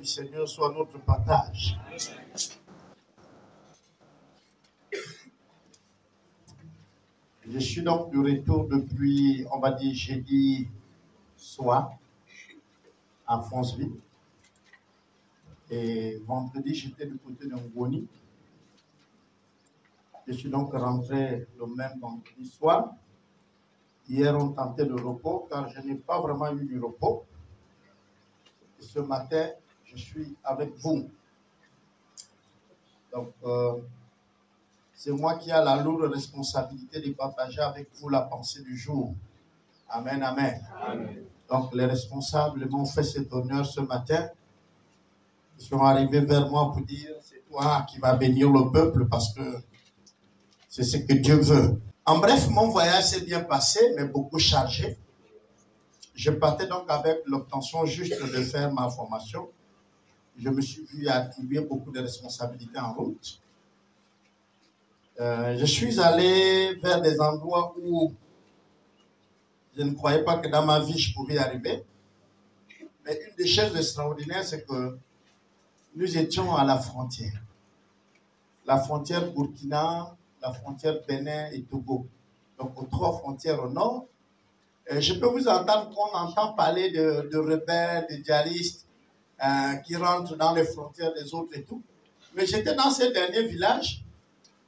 du Seigneur soit notre partage. Je suis donc de retour depuis, on va dire, jeudi soir à Fonceville. Et vendredi, j'étais du côté de Ngoni. Je suis donc rentré le même vendredi soir. Hier, on tentait le repos car je n'ai pas vraiment eu du repos. Et ce matin, je suis avec vous. Donc, c'est moi qui ai la lourde responsabilité de partager avec vous la pensée du jour. Amen, amen. Amen. Donc, les responsables m'ont fait cet honneur ce matin. Ils sont arrivés vers moi pour dire, c'est toi qui vas bénir le peuple parce que c'est ce que Dieu veut. En bref, mon voyage s'est bien passé, mais beaucoup chargé. Je partais donc avec l'obtention juste de faire ma formation. Je me suis vu attribuer beaucoup de responsabilités en route. Je suis allé vers des endroits où je ne croyais pas que dans ma vie je pouvais y arriver. Mais une des choses extraordinaires, c'est que nous étions à la frontière. La frontière Burkina, la frontière Bénin et Togo. Donc aux trois frontières au nord. Je peux vous entendre qu'on entend parler de rebelles, de djihadistes qui rentrent dans les frontières des autres et tout. Mais j'étais dans ces derniers villages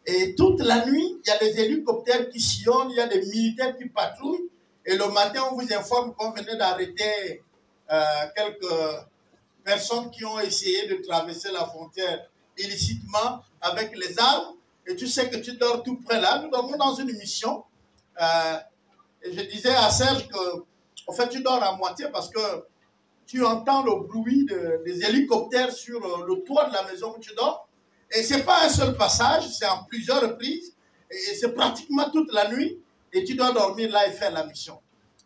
et toute la nuit, il y a des hélicoptères qui sillonnent, il y a des militaires qui patrouillent. Et le matin, on vous informe qu'on venait d'arrêter quelques personnes qui ont essayé de traverser la frontière illicitement avec les armes. Et tu sais que tu dors tout près là. Nous dormons dans une mission. Et je disais à Serge que, en fait, tu dors à moitié parce que tu entends le bruit des hélicoptères sur le toit de la maison où tu dors. Et ce n'est pas un seul passage, c'est en plusieurs reprises. Et c'est pratiquement toute la nuit. Et tu dois dormir là et faire la mission.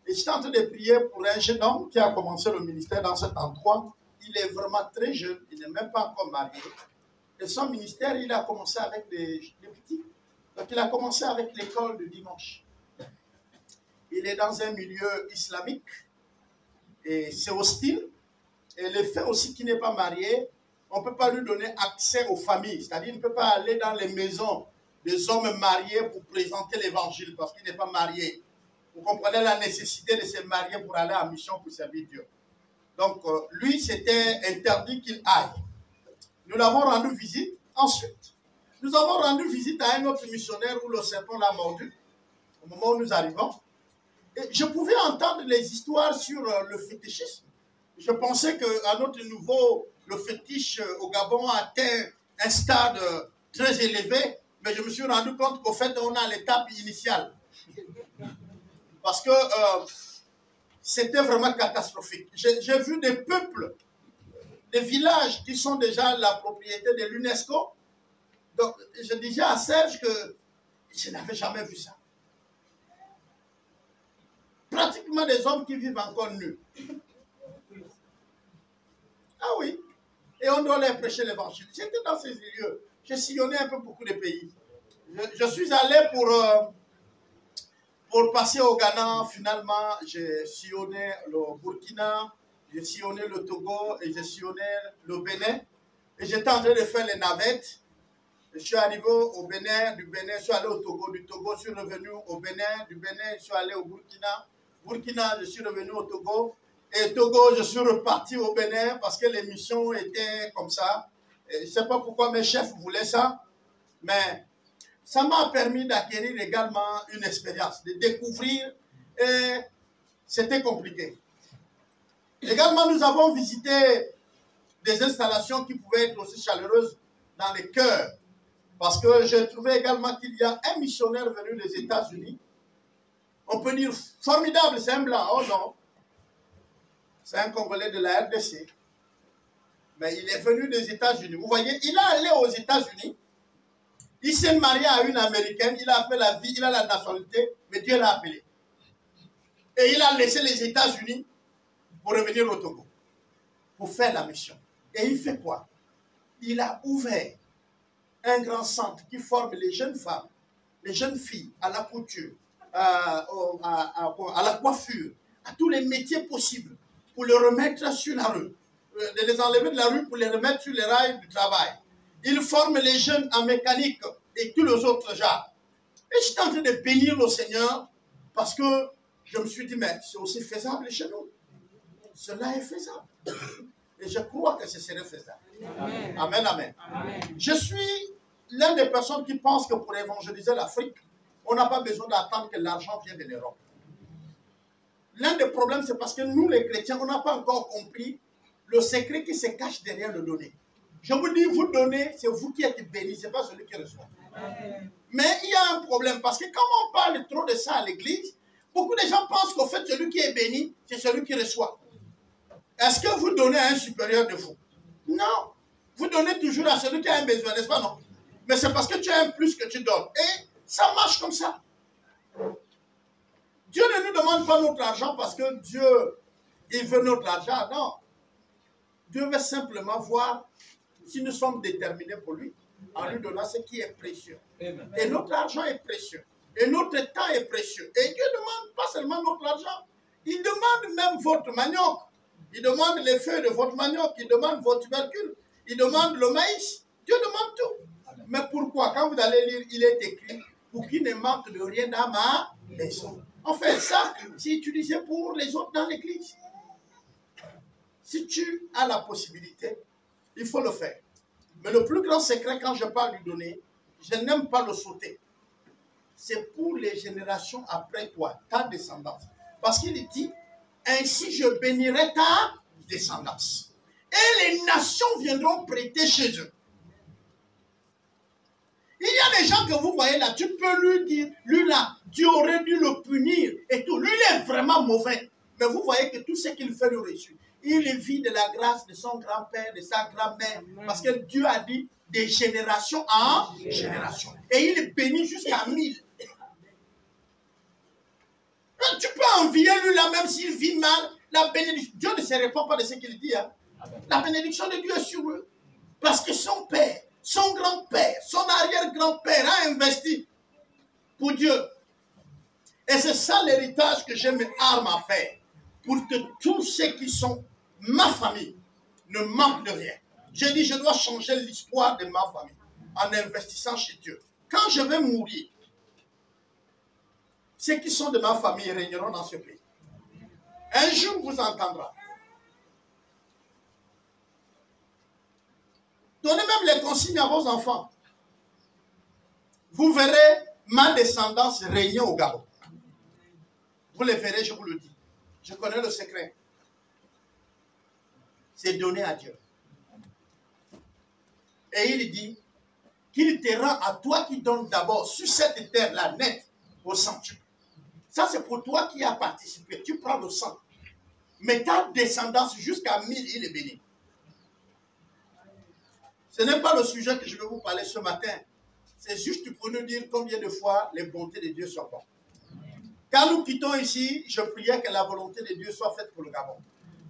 Et je suis en train de prier pour un jeune homme qui a commencé le ministère dans cet endroit. Il est vraiment très jeune, il n'est même pas encore marié. Et son ministère, il a commencé avec les petits. Donc il a commencé avec l'école de dimanche. Il est dans un milieu islamique et c'est hostile. Et le fait aussi qu'il n'est pas marié, on ne peut pas lui donner accès aux familles. C'est-à-dire qu'il ne peut pas aller dans les maisons des hommes mariés pour présenter l'évangile parce qu'il n'est pas marié. Vous comprenez la nécessité de se marier pour aller en mission pour servir Dieu. Donc, lui, c'était interdit qu'il aille. Nous l'avons rendu visite. Ensuite, nous avons rendu visite à un autre missionnaire où le serpent l'a mordu, au moment où nous arrivons. Et je pouvais entendre les histoires sur le fétichisme. Je pensais qu'à notre niveau, le fétiche au Gabon atteint un stade très élevé, mais je me suis rendu compte qu'au fait, on a l'étape initiale. Parce que c'était vraiment catastrophique. J'ai vu des peuples, des villages qui sont déjà la propriété de l'UNESCO. Donc, je disais à Serge que je n'avais jamais vu ça. Pratiquement des hommes qui vivent encore nus. Ah oui. Et on doit leur prêcher l'évangile. J'étais dans ces lieux. J'ai sillonné un peu beaucoup de pays. Je suis allé pour passer au Ghana. Finalement, j'ai sillonné le Burkina, j'ai sillonné le Togo et j'ai sillonné le Bénin. Et j'étais en train de faire les navettes. Je suis arrivé au Bénin, du Bénin, je suis allé au Togo, du Togo, je suis revenu au Bénin, du Bénin, je suis allé au Burkina. Burkina, je suis revenu au Togo. Et Togo, je suis reparti au Bénin parce que les missions étaient comme ça. Et je ne sais pas pourquoi mes chefs voulaient ça, mais ça m'a permis d'acquérir également une expérience, de découvrir, et c'était compliqué. Également, nous avons visité des installations qui pouvaient être aussi chaleureuses dans les cœurs, parce que j'ai trouvé également qu'il y a un missionnaire venu des États-Unis. On peut dire formidable, c'est un blanc, oh non. C'est un Congolais de la RDC. Mais il est venu des États-Unis. Vous voyez, il est allé aux États-Unis. Il s'est marié à une Américaine. Il a fait la vie, il a la nationalité, mais Dieu l'a appelé. Et il a laissé les États-Unis pour revenir au Togo, pour faire la mission. Et il fait quoi? Il a ouvert un grand centre qui forme les jeunes femmes, les jeunes filles à la couture, à la coiffure, à tous les métiers possibles, pour les remettre sur la rue. de les enlever de la rue pour les remettre sur les rails du travail. Ils forment les jeunes en mécanique et tous les autres genres. Et j'étais en train de bénir le Seigneur parce que je me suis dit, mais c'est aussi faisable chez nous. Cela est faisable. Et je crois que ce serait faisable. Amen. Amen, amen. Amen. Je suis l'une des personnes qui pensent que pour évangéliser l'Afrique, on n'a pas besoin d'attendre que l'argent vienne de l'Europe. L'un des problèmes, c'est parce que nous, les chrétiens, on n'a pas encore compris le secret qui se cache derrière le donner. Je vous dis, vous donnez, c'est vous qui êtes béni, ce n'est pas celui qui reçoit. Amen. Mais il y a un problème, parce que quand on parle trop de ça à l'église, beaucoup de gens pensent qu'au fait, celui qui est béni, c'est celui qui reçoit. Est-ce que vous donnez à un supérieur de vous? Non. Vous donnez toujours à celui qui a un besoin, n'est-ce pas, non? Mais c'est parce que tu as un plus que tu donnes. Et ça marche comme ça. Dieu ne nous demande pas notre argent parce que Dieu, il veut notre argent. Non. Dieu veut simplement voir si nous sommes déterminés pour lui, en lui donnant ce qui est précieux. Amen. Et notre argent est précieux. Et notre temps est précieux. Et Dieu ne demande pas seulement notre argent. Il demande même votre manioc. Il demande les feuilles de votre manioc. Il demande vos tubercules. Il demande le maïs. Dieu demande tout. Amen. Mais pourquoi? Quand vous allez lire, il est écrit, pour qu'il ne manque de rien dans ma maison. En fait, ça, c'est utilisé pour les autres dans l'église. Si tu as la possibilité, il faut le faire. Mais le plus grand secret, quand je parle du donner, je n'aime pas le sauter. C'est pour les générations après toi, ta descendance. Parce qu'il dit, ainsi je bénirai ta descendance. Et les nations viendront prêter chez eux. Il y a des gens que vous voyez là, tu peux lui dire, lui là, Dieu aurait dû le punir et tout. Lui, il est vraiment mauvais. Mais vous voyez que tout ce qu'il fait le reçu. Il vit de la grâce de son grand-père, de sa grand-mère. Parce que Dieu a dit des générations en génération. Et il est béni jusqu'à 1000. Tu peux envier lui là, même s'il vit mal. La bénédiction, Dieu ne se répand pas de ce qu'il dit. Hein. La bénédiction de Dieu est sur eux. Parce que son père, son grand-père, son arrière-grand-père a investi pour Dieu. Et c'est ça l'héritage que je m'arme à faire. Pour que tous ceux qui sont ma famille ne manquent de rien. J'ai dit, je dois changer l'histoire de ma famille en investissant chez Dieu. Quand je vais mourir, ceux qui sont de ma famille régneront dans ce pays. Un jour, vous entendra. Donnez même les consignes à vos enfants. Vous verrez ma descendance régner au Gabon. Vous les verrez, je vous le dis. Je connais le secret. C'est donné à Dieu. Et il dit qu'il te rend à toi qui donne d'abord sur cette terre-là nette au centuple. Ça, c'est pour toi qui as participé. Tu prends le sang. Mais ta descendance jusqu'à 1000, il est béni. Ce n'est pas le sujet que je vais vous parler ce matin. C'est juste pour nous dire combien de fois les bontés de Dieu sont bonnes. Quand nous quittons ici, je priais que la volonté de Dieu soit faite pour le Gabon.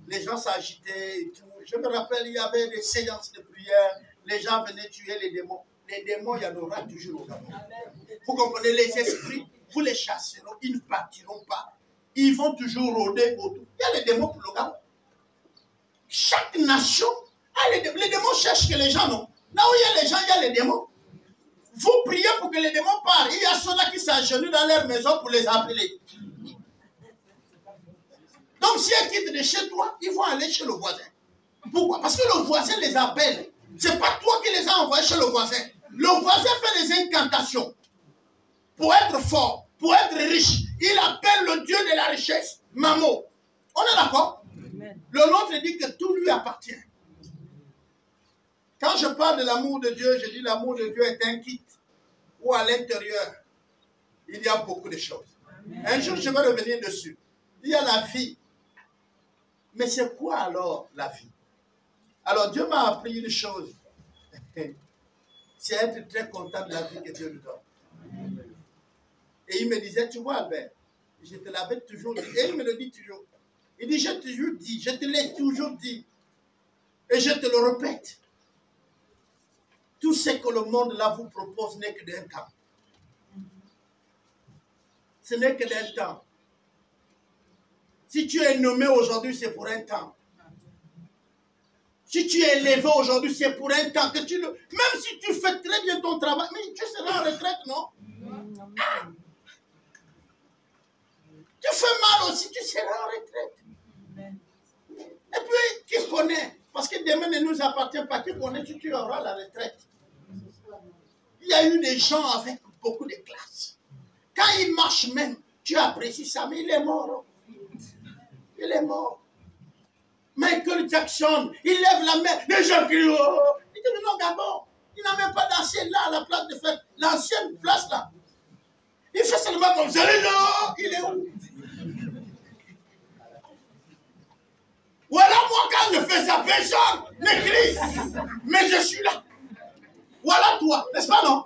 Les gens s'agitaient et tout. Je me rappelle, il y avait des séances de prière. Les gens venaient tuer les démons. Les démons, il y en aura toujours au Gabon. Vous comprenez, les esprits, vous les chasserez, ils ne partiront pas. Ils vont toujours rôder autour. Il y a les démons pour le Gabon. Chaque nation a les démons. Les démons cherchent que les gens n'ont. Là où il y a les gens, il y a les démons. Vous priez pour que les démons partent. Il y a ceux-là qui s'agenouillent dans leur maison pour les appeler. Donc si elles quittent de chez toi, ils vont aller chez le voisin. Pourquoi? Parce que le voisin les appelle. Ce n'est pas toi qui les as envoyés chez le voisin. Le voisin fait des incantations. Pour être fort, pour être riche, il appelle le Dieu de la richesse, Mamo. On est d'accord? Le nôtre dit que tout lui appartient. Quand je parle de l'amour de Dieu, je dis l'amour de Dieu est un kit. Où à l'intérieur, il y a beaucoup de choses. Un jour, je vais revenir dessus. Il y a la vie. Mais c'est quoi alors la vie? Alors Dieu m'a appris une chose. C'est être très content de la vie que Dieu nous donne. Et il me disait, tu vois Albert, je te l'avais toujours dit. Et il me le dit toujours. Il dit, je te l'ai toujours dit. Et je te le répète. Tout ce que le monde là vous propose n'est que d'un temps. Ce n'est que d'un temps. Si tu es nommé aujourd'hui, c'est pour un temps. Si tu es élevé aujourd'hui, c'est pour un temps que même si tu fais très bien ton travail, mais tu seras en retraite, non? Ah. Tu fais mal aussi, tu seras en retraite. Et puis, qui connaît? Parce que demain ne nous appartient pas. Qui connaît si tu auras la retraite? Il y a eu des gens avec beaucoup de classe. Quand ils marchent même, tu apprécies ça, mais il est mort. Il est mort. Michael Jackson, il lève la main, les gens crient, oh. Il dit, non, Gabon, il n'a même pas dansé là, à la place de faire l'ancienne place là. Il fait seulement comme ça, les gens, il est où? Voilà, moi, quand je fais ça, personne ne crie, mais je suis là. Voilà toi, n'est-ce pas, non?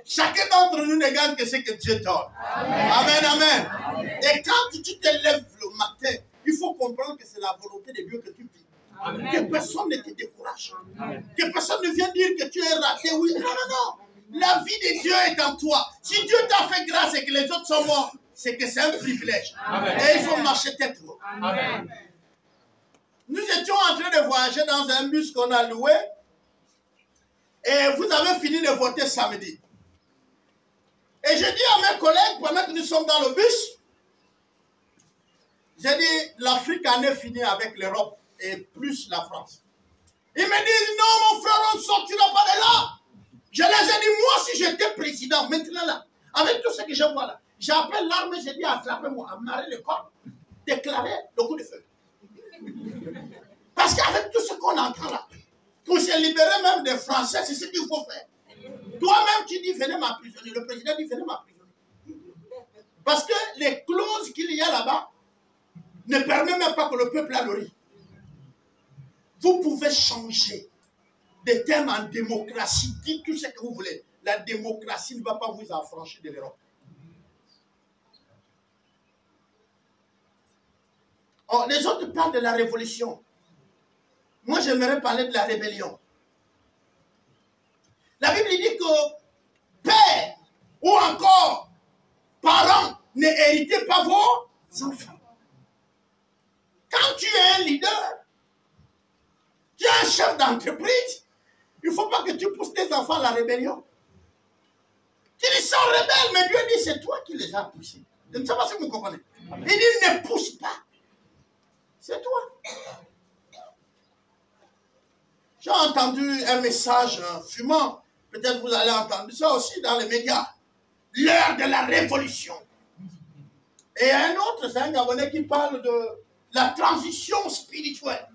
Chacun d'entre nous ne gagne que ce que Dieu donne. Amen, amen. Et quand tu te lèves le matin, il faut comprendre que c'est la volonté de Dieu que tu vis. Amen. Que personne ne te décourage. Amen. Que personne ne vienne dire que tu es raté. Oui. Non, non, non. La vie de Dieu est en toi. Si Dieu t'a fait grâce et que les autres sont morts, c'est que c'est un privilège. Amen. Et il faut marcher tête haute. Amen. Nous étions en train de voyager dans un bus qu'on a loué. Et vous avez fini de voter samedi. Et j'ai dit à mes collègues, pendant que nous sommes dans le bus, j'ai dit, l'Afrique en est finie avec l'Europe et plus la France. Ils me disent, non mon frère, on ne sortira pas de là. Je les ai dit, moi si j'étais président, maintenant là, avec tout ce que je vois là, j'appelle l'armée, j'ai dit, attrapez-moi, amarrez le corps, déclarez le coup de feu. Parce qu'avec tout ce qu'on entend là, pour se libérer même des Français, c'est ce qu'il faut faire. Toi-même, tu dis, venez m'emprisonner. Le président dit, venez m'emprisonner. Parce que les clauses qu'il y a là-bas ne permettent même pas que le peuple a le riz. Vous pouvez changer des termes en démocratie. Dites tout ce que vous voulez. La démocratie ne va pas vous affranchir de l'Europe. Oh, les autres parlent de la révolution. Moi, j'aimerais parler de la rébellion. La Bible dit que père ou encore parents n'héritez pas vos enfants. Quand tu es un leader, tu es un chef d'entreprise, il ne faut pas que tu pousses tes enfants à la rébellion. Tu dis, ils sont rebelles, mais Dieu dit, c'est toi qui les as poussés. Je ne sais pas si vous comprenez. Il dit, ne pousse pas. C'est toi. J'ai entendu un message fumant. Peut-être vous allez entendre ça aussi dans les médias. L'heure de la révolution. Et un autre, c'est un Gabonais qui parle de la transition spirituelle.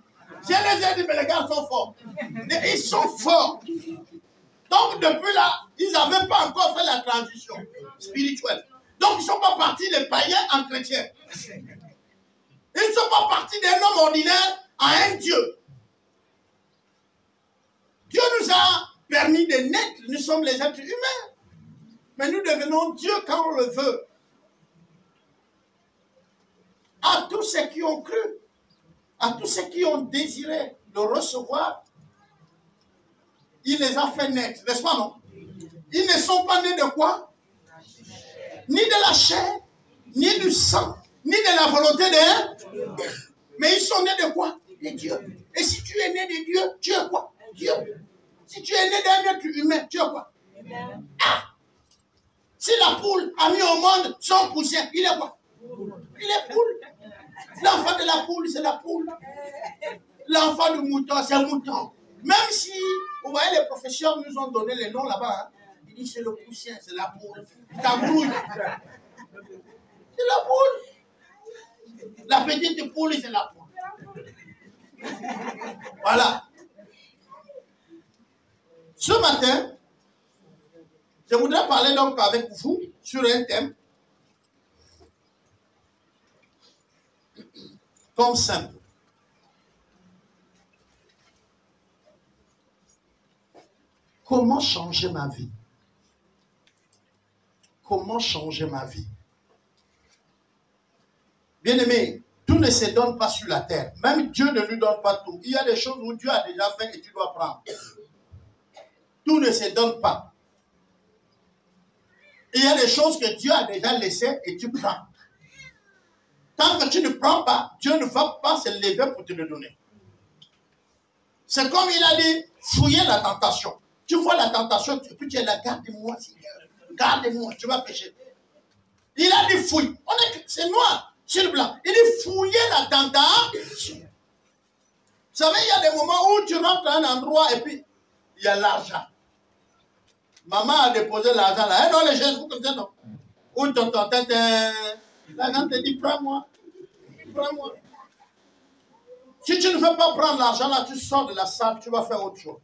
Je les ai dit, mais les gars sont forts. Ils sont forts. Donc depuis là, ils n'avaient pas encore fait la transition spirituelle. Donc ils ne sont pas partis des païens en chrétiens. Ils ne sont pas partis d'un homme ordinaire à un Dieu. Dieu nous a permis de naître, nous sommes les êtres humains. Mais nous devenons Dieu quand on le veut. À tous ceux qui ont cru, à tous ceux qui ont désiré le recevoir, il les a fait naître, n'est-ce pas, non? Ils ne sont pas nés de quoi? Ni de la chair, ni du sang, ni de la volonté de... Mais ils sont nés de quoi? De Dieu. Et si tu es né de Dieu, tu es quoi? Dieu. Si tu es né d'un être humain, tu es quoi? Ah! Si la poule a mis au monde son poussin, il est quoi? Il est poule. L'enfant de la poule, c'est la poule. L'enfant du mouton, c'est le mouton. Même si, vous voyez, les professeurs nous ont donné les noms là-bas. Hein. Ils disent c'est le poussin, c'est la poule. Ta brouille. C'est la poule. La petite poule, c'est la poule. Voilà. Ce matin, je voudrais parler donc avec vous sur un thème comme simple. Comment changer ma vie? Comment changer ma vie? Bien-aimé, tout ne se donne pas sur la terre. Même Dieu ne nous donne pas tout. Il y a des choses où Dieu a déjà fait et tu dois prendre. Tout ne se donne pas. Il y a des choses que Dieu a déjà laissées et tu prends. Tant que tu ne prends pas, Dieu ne va pas se lever pour te le donner. C'est comme il a dit, fouiller la tentation. Tu vois la tentation, puis tu es là, garde-moi, Seigneur. Garde-moi, tu vas pécher. Il a dit fouille. C'est noir sur blanc. Il dit fouiller la tentation. Vous savez, il y a des moments où tu rentres à un endroit et puis il y a l'argent. Maman a déposé l'argent là. Eh non, les jeunes, vous comme ça, non. Ou tonton, l'argent te dit, prends-moi. Prends-moi. Si tu ne veux pas prendre l'argent là, tu sors de la salle, tu vas faire autre chose.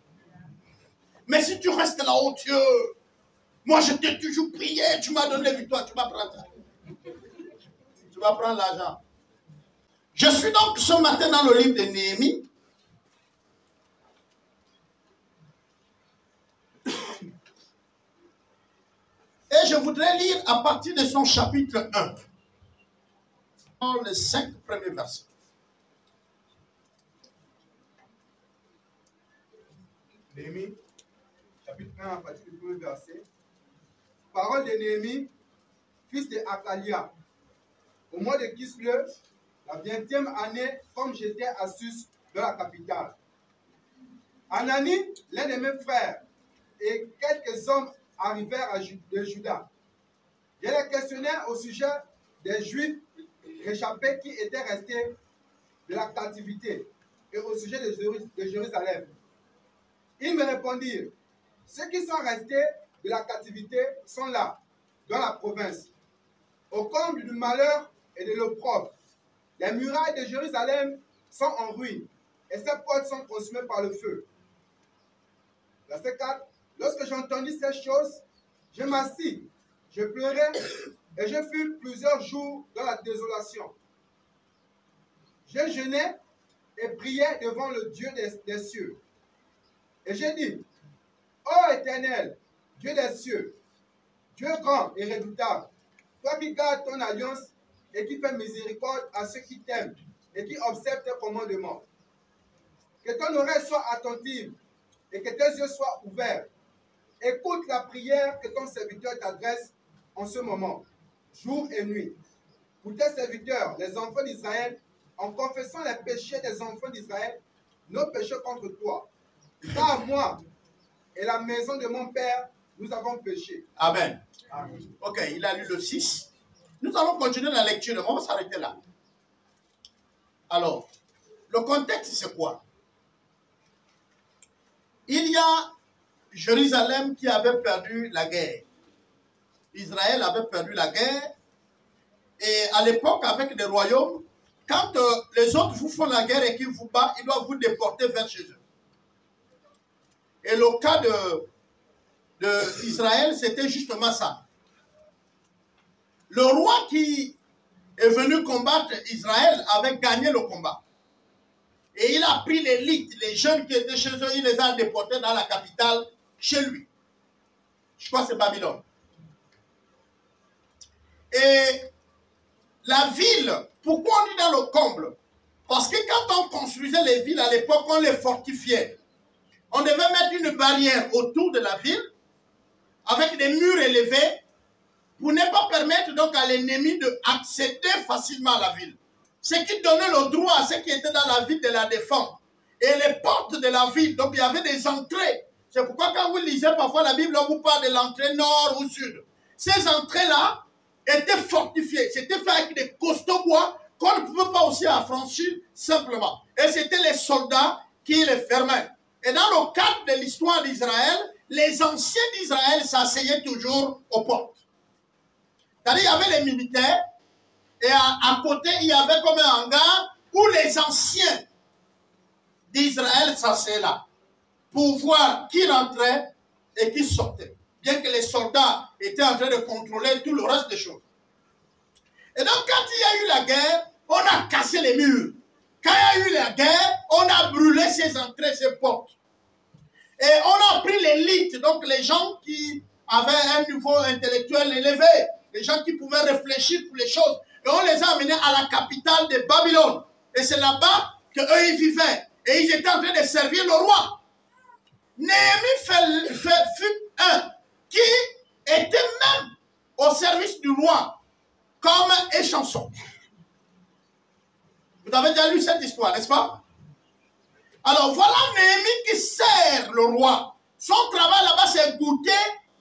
Mais si tu restes là, oh Dieu, moi je t'ai toujours prié, tu m'as donné victoire, tu vas prendre ça. Tu vas prendre l'argent. Je suis donc ce matin dans le livre de Néhémie. Et je voudrais lire à partir de son chapitre 1. Dans les 5 premiers versets. Néhémie, chapitre 1, à partir du premier verset. Parole de Néhémie, fils de Hakalia. Au mois de Kislev, la 20e année, comme j'étais à Sus, dans la capitale. Anani, l'un de mes frères, et quelques hommes arrivèrent de Juda. Je les questionnais au sujet des Juifs réchappés qui étaient restés de la captivité et au sujet de Jérusalem. Ils me répondirent, ceux qui sont restés de la captivité sont là, dans la province, au comble du malheur et de l'opprobre. Les murailles de Jérusalem sont en ruine et ses portes sont consumées par le feu. Verset 4. Lorsque j'entendis ces choses, je m'assis, je pleurais et je fus plusieurs jours dans la désolation. Je jeûnais et priais devant le Dieu des cieux. Et j'ai dit, ô Éternel, Dieu des cieux, Dieu grand et redoutable, toi qui gardes ton alliance et qui fais miséricorde à ceux qui t'aiment et qui observent tes commandements. Que ton oreille soit attentive et que tes yeux soient ouverts. Écoute la prière que ton serviteur t'adresse en ce moment, jour et nuit. Pour tes serviteurs, les enfants d'Israël, en confessant les péchés des enfants d'Israël, nos péchés contre toi. Car moi et la maison de mon père, nous avons péché. Amen. Amen. Ok, il a lu le 6. Nous allons continuer la lecture. On va s'arrêter là. Alors, le contexte, c'est quoi? Il y a Jérusalem qui avait perdu la guerre. Israël avait perdu la guerre. Et à l'époque, avec les royaumes, quand les autres vous font la guerre et qu'ils vous battent, ils doivent vous déporter vers chez eux. Et le cas d'Israël, c'était justement ça. Le roi qui est venu combattre Israël avait gagné le combat. Et il a pris l'élite, les jeunes qui étaient chez eux, il les a déportés dans la capitale, chez lui. Je crois que c'est Babylone. Et la ville, pourquoi on est dans le comble? Parce que quand on construisait les villes à l'époque, on les fortifiait. On devait mettre une barrière autour de la ville, avec des murs élevés, pour ne pas permettre donc à l'ennemi d'accéder facilement à la ville. Ce qui donnait le droit à ceux qui étaient dans la ville de la défendre. Et les portes de la ville, donc il y avait des entrées. C'est pourquoi quand vous lisez parfois la Bible, on vous parle de l'entrée nord ou sud. Ces entrées-là étaient fortifiées. C'était fait avec des costauds bois qu'on ne pouvait pas aussi affranchir simplement. Et c'était les soldats qui les fermaient. Et dans le cadre de l'histoire d'Israël, les anciens d'Israël s'asseyaient toujours aux portes. C'est-à-dire, il y avait les militaires, et à côté, il y avait comme un hangar où les anciens d'Israël s'asseyaient là, pour voir qui rentrait et qui sortait. Bien que les soldats étaient en train de contrôler tout le reste des choses. Et donc, quand il y a eu la guerre, on a cassé les murs. Quand il y a eu la guerre, on a brûlé ces entrées, ces portes. Et on a pris l'élite, donc les gens qui avaient un niveau intellectuel élevé, les gens qui pouvaient réfléchir pour les choses. Et on les a amenés à la capitale de Babylone. Et c'est là-bas qu'eux, ils vivaient. Et ils étaient en train de servir le roi. Néhémie fut un qui était même au service du roi, comme échanson. Vous avez déjà lu cette histoire, n'est-ce pas? Alors voilà Néhémie qui sert le roi. Son travail là-bas, c'est goûter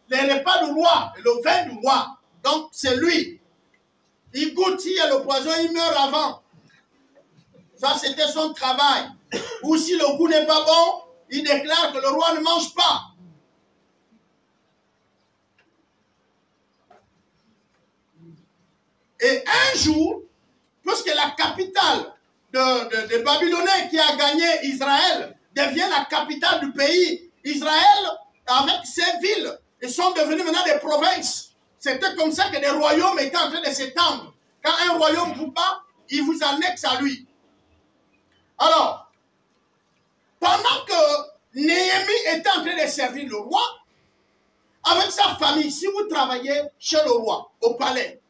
les repas du roi, le vin du roi. Donc c'est lui. Il goûte, il y a le poison, il meurt avant. Ça, c'était son travail. Ou si le goût n'est pas bon, il déclare que le roi ne mange pas. Et un jour, puisque la capitale des Babyloniens qui a gagné Israël devient la capitale du pays, Israël, avec ses villes, ils sont devenus maintenant des provinces. C'était comme ça que des royaumes étaient en train de s'étendre. Quand un royaume vous bat, il vous annexe à lui. Alors, pendant que Néhémie était en train de servir le roi, avec sa famille, si vous travaillez chez le roi, au palais,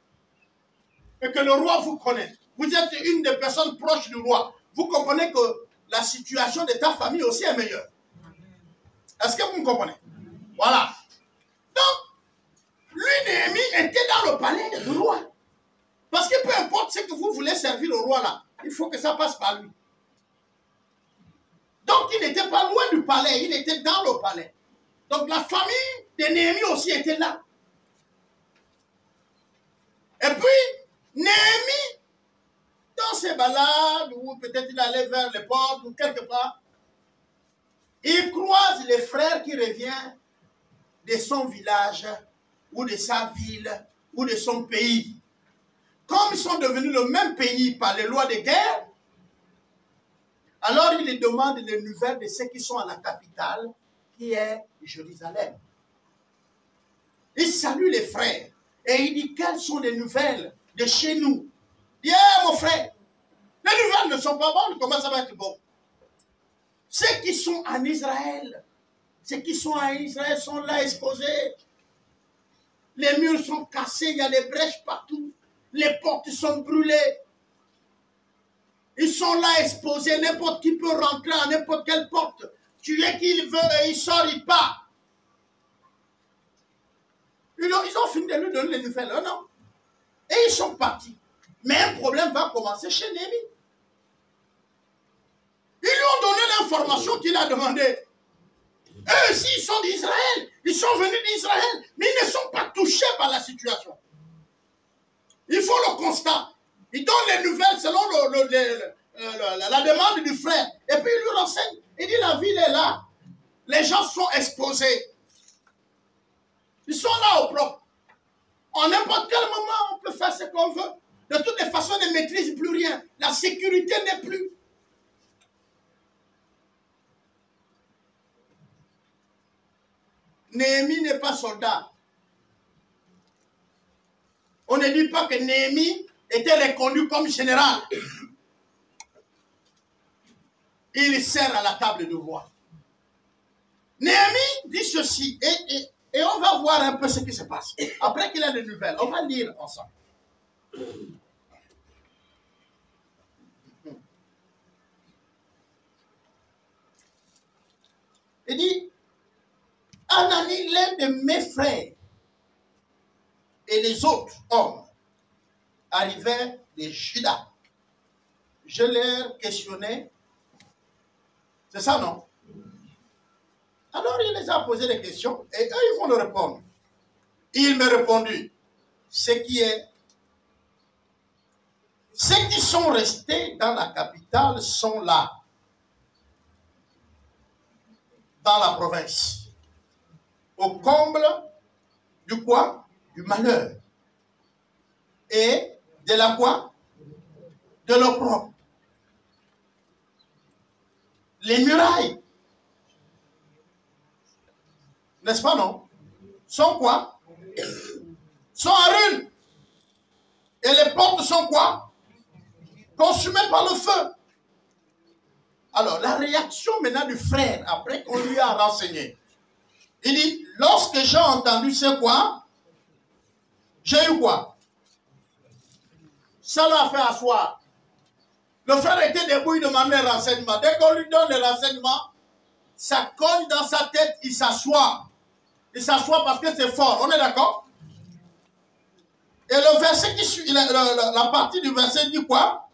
et que le roi vous connaît, vous êtes une des personnes proches du roi, vous comprenez que la situation de ta famille aussi est meilleure. Est-ce que vous me comprenez? Voilà. Donc, lui, Néhémie, était dans le palais du roi. Parce que peu importe ce que vous voulez servir le roi là, il faut que ça passe par lui. Donc, il n'était pas loin du palais, il était dans le palais. Donc, la famille de Néhémie aussi était là. Et puis, Néhémie, dans ses balades, ou peut-être il allait vers les portes, ou quelque part, il croise les frères qui reviennent de son village, ou de sa ville, ou de son pays. Comme ils sont devenus le même pays par les lois de guerre, alors il les demande les nouvelles de ceux qui sont à la capitale, qui est Jérusalem. Il salue les frères, et il dit, quelles sont les nouvelles de chez nous? Il dit, mon frère, les nouvelles ne sont pas bonnes, comment ça va être bon? Ceux qui sont en Israël, sont là exposés. Les murs sont cassés, il y a des brèches partout. Les portes sont brûlées. Ils sont là exposés, n'importe qui peut rentrer à n'importe quelle porte. Tuer qui il veut et il sort, il part. Ils ont fini de lui donner les nouvelles, non? Et ils sont partis. Mais un problème va commencer chez Néhémie. Ils lui ont donné l'information qu'il a demandé. Eux aussi, ils sont d'Israël. Ils sont venus d'Israël. Mais ils ne sont pas touchés par la situation. Il faut le constat. Il donne les nouvelles selon la demande du frère. Et puis il lui renseigne. Il dit la ville est là. Les gens sont exposés. Ils sont là au propre. En n'importe quel moment, on peut faire ce qu'on veut. De toutes les façons, on ne maîtrise plus rien. La sécurité n'est plus. Néhémie n'est pas soldat. On ne dit pas que Néhémie était reconnu comme général. Il sert à la table du roi. Néhémie dit ceci, et on va voir un peu ce qui se passe. Après qu'il a des nouvelles, on va lire ensemble. Il dit, Anani, l'un de mes frères, et les autres hommes arrivaient de Juda. Je leur questionnais. C'est ça, non? Alors il les a posé des questions et eux, ils vont le répondre. Il me répondit, ceux qui sont restés dans la capitale sont là, dans la province, au comble du quoi? Du malheur. Et de la quoi? De l'opprobre. Les murailles, n'est-ce pas, non? Sont quoi? Sont en ruine. Et les portes sont quoi? Consumées par le feu. Alors, la réaction maintenant du frère, après qu'on lui a renseigné, il dit, lorsque j'ai entendu c'est quoi? J'ai eu quoi? Ça l'a fait asseoir. Le frère était debout, il demandait des renseignements. Dès qu'on lui donne les renseignements, ça cogne dans sa tête, il s'assoit. Il s'assoit parce que c'est fort. On est d'accord? Et le verset qui suit, la partie du verset dit quoi?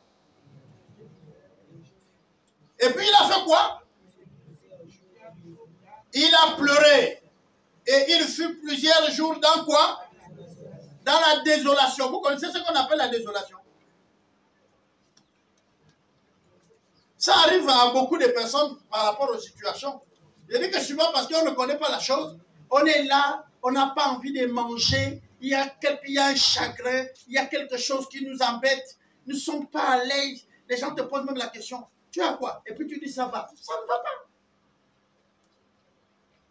Et puis il a fait quoi? Il a pleuré. Et il fut plusieurs jours dans quoi? Dans la désolation. Vous connaissez ce qu'on appelle la désolation? Ça arrive à beaucoup de personnes par rapport aux situations. Je dis que souvent parce qu'on ne connaît pas la chose, on est là, on n'a pas envie de manger, il y a un chagrin, il y a quelque chose qui nous embête, nous ne sommes pas à l'aise. Les gens te posent même la question, tu as quoi? Et puis tu dis ça va. Ça ne va pas.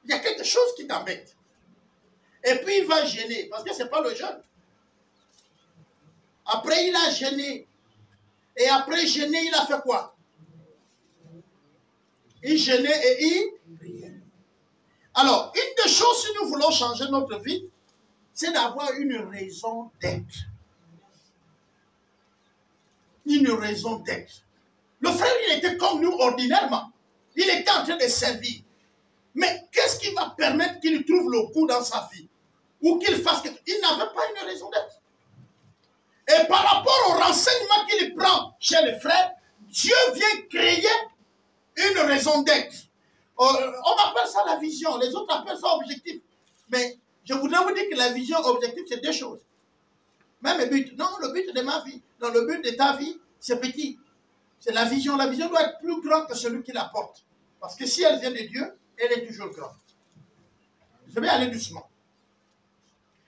Il y a quelque chose qui t'embête. Et puis il va gêner, parce que ce n'est pas le jeûne. Après il a gêné. Et après gêner, il a fait quoi? Il gênait et il priait. Alors, une des choses, si nous voulons changer notre vie, c'est d'avoir une raison d'être. Une raison d'être. Le frère, il était comme nous ordinairement. Il était en train de servir. Mais qu'est-ce qui va permettre qu'il trouve le coup dans sa vie? Ou qu'il fasse quelque chose? Il n'avait pas une raison d'être. Et par rapport au renseignement qu'il prend chez les frères, Dieu vient créer une raison d'être. On appelle ça la vision. Les autres appellent ça objectif. Mais je voudrais vous dire que la vision, objectif, c'est deux choses. Même le but. Non, le but de ma vie. Non, le but de ta vie, c'est petit. C'est la vision. La vision doit être plus grande que celui qui la porte. Parce que si elle vient de Dieu, elle est toujours grande. Je vais aller doucement.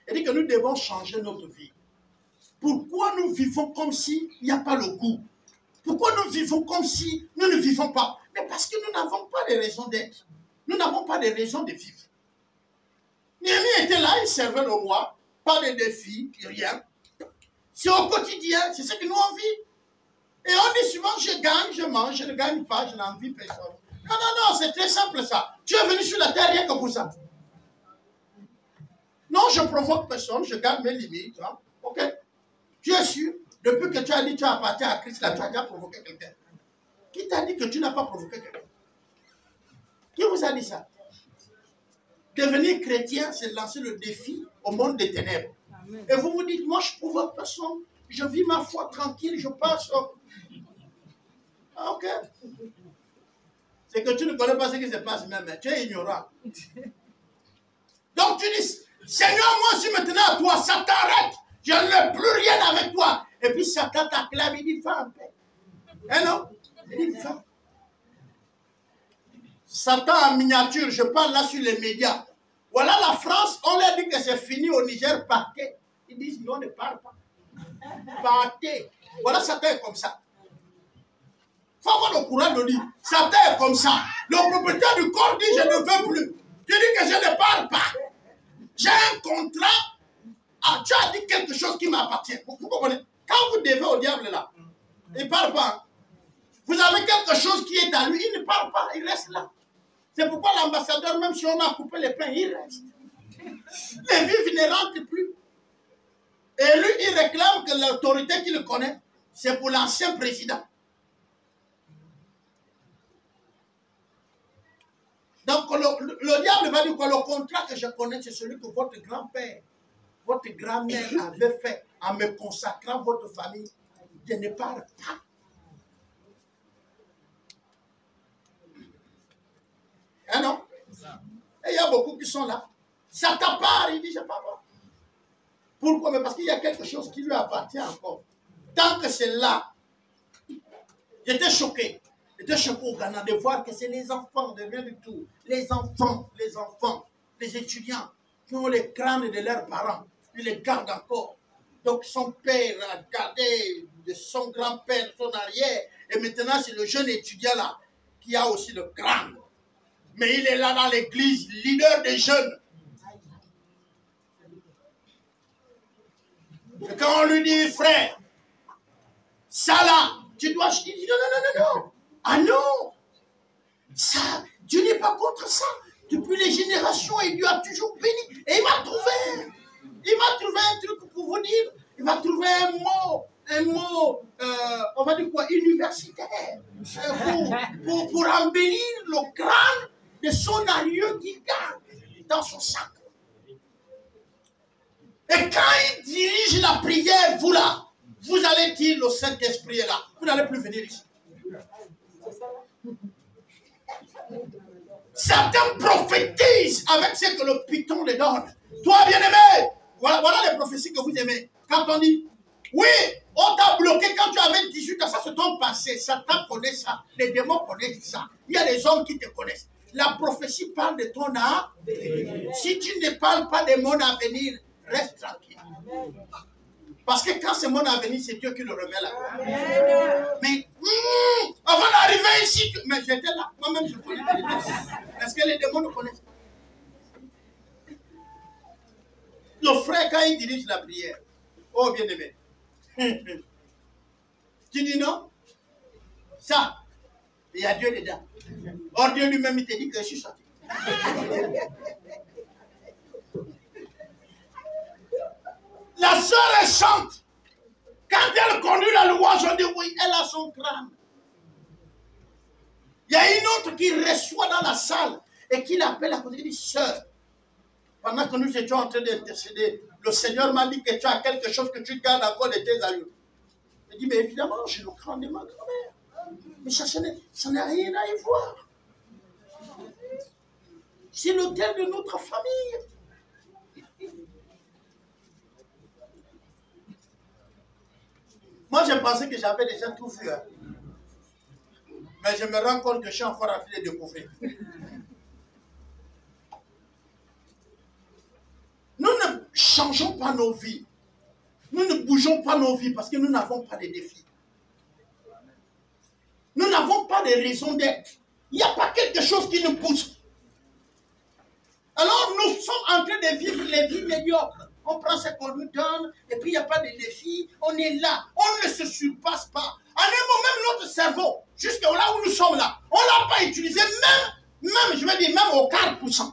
Il dit que nous devons changer notre vie. Pourquoi nous vivons comme s'il n'y a pas le goût? Pourquoi nous vivons comme si nous ne vivons pas? Mais parce que nous n'avons pas de raison d'être. Nous n'avons pas de raison de vivre. Néhémie était là, il servait le roi, pas de défis, rien. C'est au quotidien, c'est ce que nous on vit. Et on dit souvent, je gagne, je mange, je ne gagne pas, je n'envie personne. Non, non, non, c'est très simple ça. Tu es venu sur la terre rien que pour ça. Non, je ne provoque personne, je garde mes limites. Hein. Ok? Tu es sûr? Depuis que tu as dit que tu appartiens à Christ, là, tu as déjà provoqué quelqu'un. Qui t'a dit que tu n'as pas provoqué quelqu'un? Qui vous a dit ça? Devenir chrétien, c'est lancer le défi au monde des ténèbres. Amen. Et vous vous dites, moi je ne provoque personne, je vis ma foi tranquille, je passe. Ah, ok. C'est que tu ne connais pas ce qui se passe même, tu es ignorant. Donc tu dis, Seigneur, moi je suis maintenant à toi, ça t'arrête, je n'ai plus rien avec toi. Et puis Satan t'acclame, il dit, va en paix. Eh non? Il dit, va. Satan en miniature, je parle là sur les médias. Voilà la France, on leur dit que c'est fini au Niger, partez. Ils disent, non, ne parle pas. Partez. Voilà, Satan est comme ça. Il faut avoir le courage de dire, Satan est comme ça. Le propriétaire du corps dit, je ne veux plus. Tu dis que je ne parle pas. J'ai un contrat. Ah, tu as dit quelque chose qui m'appartient. Vous comprenez? Quand vous devez au diable là, il ne parle pas. Vous avez quelque chose qui est à lui, il ne parle pas, il reste là. C'est pourquoi l'ambassadeur, même si on a coupé les pains, il reste. Les vivres ne rentrent plus. Et lui, il réclame que l'autorité qu'il connaît, c'est pour l'ancien président. Donc, le diable va dire quoi? Le contrat que je connais, c'est celui que votre grand-père, votre grand-mère avait fait en me consacrant votre famille. Je ne parle pas. Hein, non? Et il y a beaucoup qui sont là. Ça t'appart, il dit, je ne parle pas. Pourquoi? Mais parce qu'il y a quelque chose qui lui appartient encore. Tant que c'est là, j'étais choqué. J'étais choqué au Ghana de voir que c'est les enfants, de rien du tout. Les enfants, les étudiants qui ont les crânes de leurs parents. Ils les gardent encore. Donc son père a gardé de son grand-père, son arrière. Et maintenant, c'est le jeune étudiant là qui a aussi le crâne. Mais il est là dans l'église, leader des jeunes. Et quand on lui dit, frère, ça là, tu dois... Il dit, non, non, non, non, non. Ah non, ça, Dieu n'est pas contre ça. Depuis les générations, et Dieu a toujours béni. Et il m'a trouvé un truc pour vous dire. Il va trouver un mot, on va dire quoi, universitaire. Pour embellir le crâne de son arrière qui garde dans son sac. Et quand il dirige la prière, vous là, vous allez dire le Saint-Esprit est là. Vous n'allez plus venir ici. Certains prophétisent avec ce que le python les donne. Toi, bien-aimé, voilà les prophéties que vous aimez. Quand on dit, oui, on t'a bloqué quand tu avais 18 ans, ça c'est ton passé. Satan connaît ça. Les démons connaissent ça. Il y a des hommes qui te connaissent. La prophétie parle de ton avenir. Si tu ne parles pas de mon avenir, reste tranquille. Parce que quand c'est mon avenir, c'est Dieu qui le révèle à toi. Mais avant d'arriver ici, mais j'étais là. Moi-même, je connais les démons. Est-ce que les démons nous connaissent? Le frère, quand il dirige la prière, oh bien-aimé, tu dis non? Ça, il y a Dieu dedans. Or Dieu lui-même, il te dit que je suis sorti. La sœur, elle chante. Quand elle conduit la louange, on dit oui, elle a son crâne. Il y a une autre qui reçoit dans la salle et qui l'appelle à côté, il dit sœur. Pendant que nous étions en train d'intercéder, le Seigneur m'a dit que tu as quelque chose que tu gardes encore de tes aïeux. Il dit, mais évidemment, j'ai le crâne de ma grand-mère. Mais ça n'a rien à y voir. C'est l'autel de notre famille. Moi, je pensais que j'avais déjà tout vu. Hein. Mais je me rends compte que je suis encore en train de découvrir. Nous ne changeons pas nos vies. Nous ne bougeons pas nos vies parce que nous n'avons pas de défis. Nous n'avons pas de raison d'être. Il n'y a pas quelque chose qui nous pousse. Alors nous sommes en train de vivre les vies médiocres. On prend ce qu'on nous donne et puis il n'y a pas de défis. On est là. On ne se surpasse pas. En un moment, même notre cerveau, jusqu'à là où nous sommes là, on ne l'a pas utilisé même, je vais dire, même au 4%.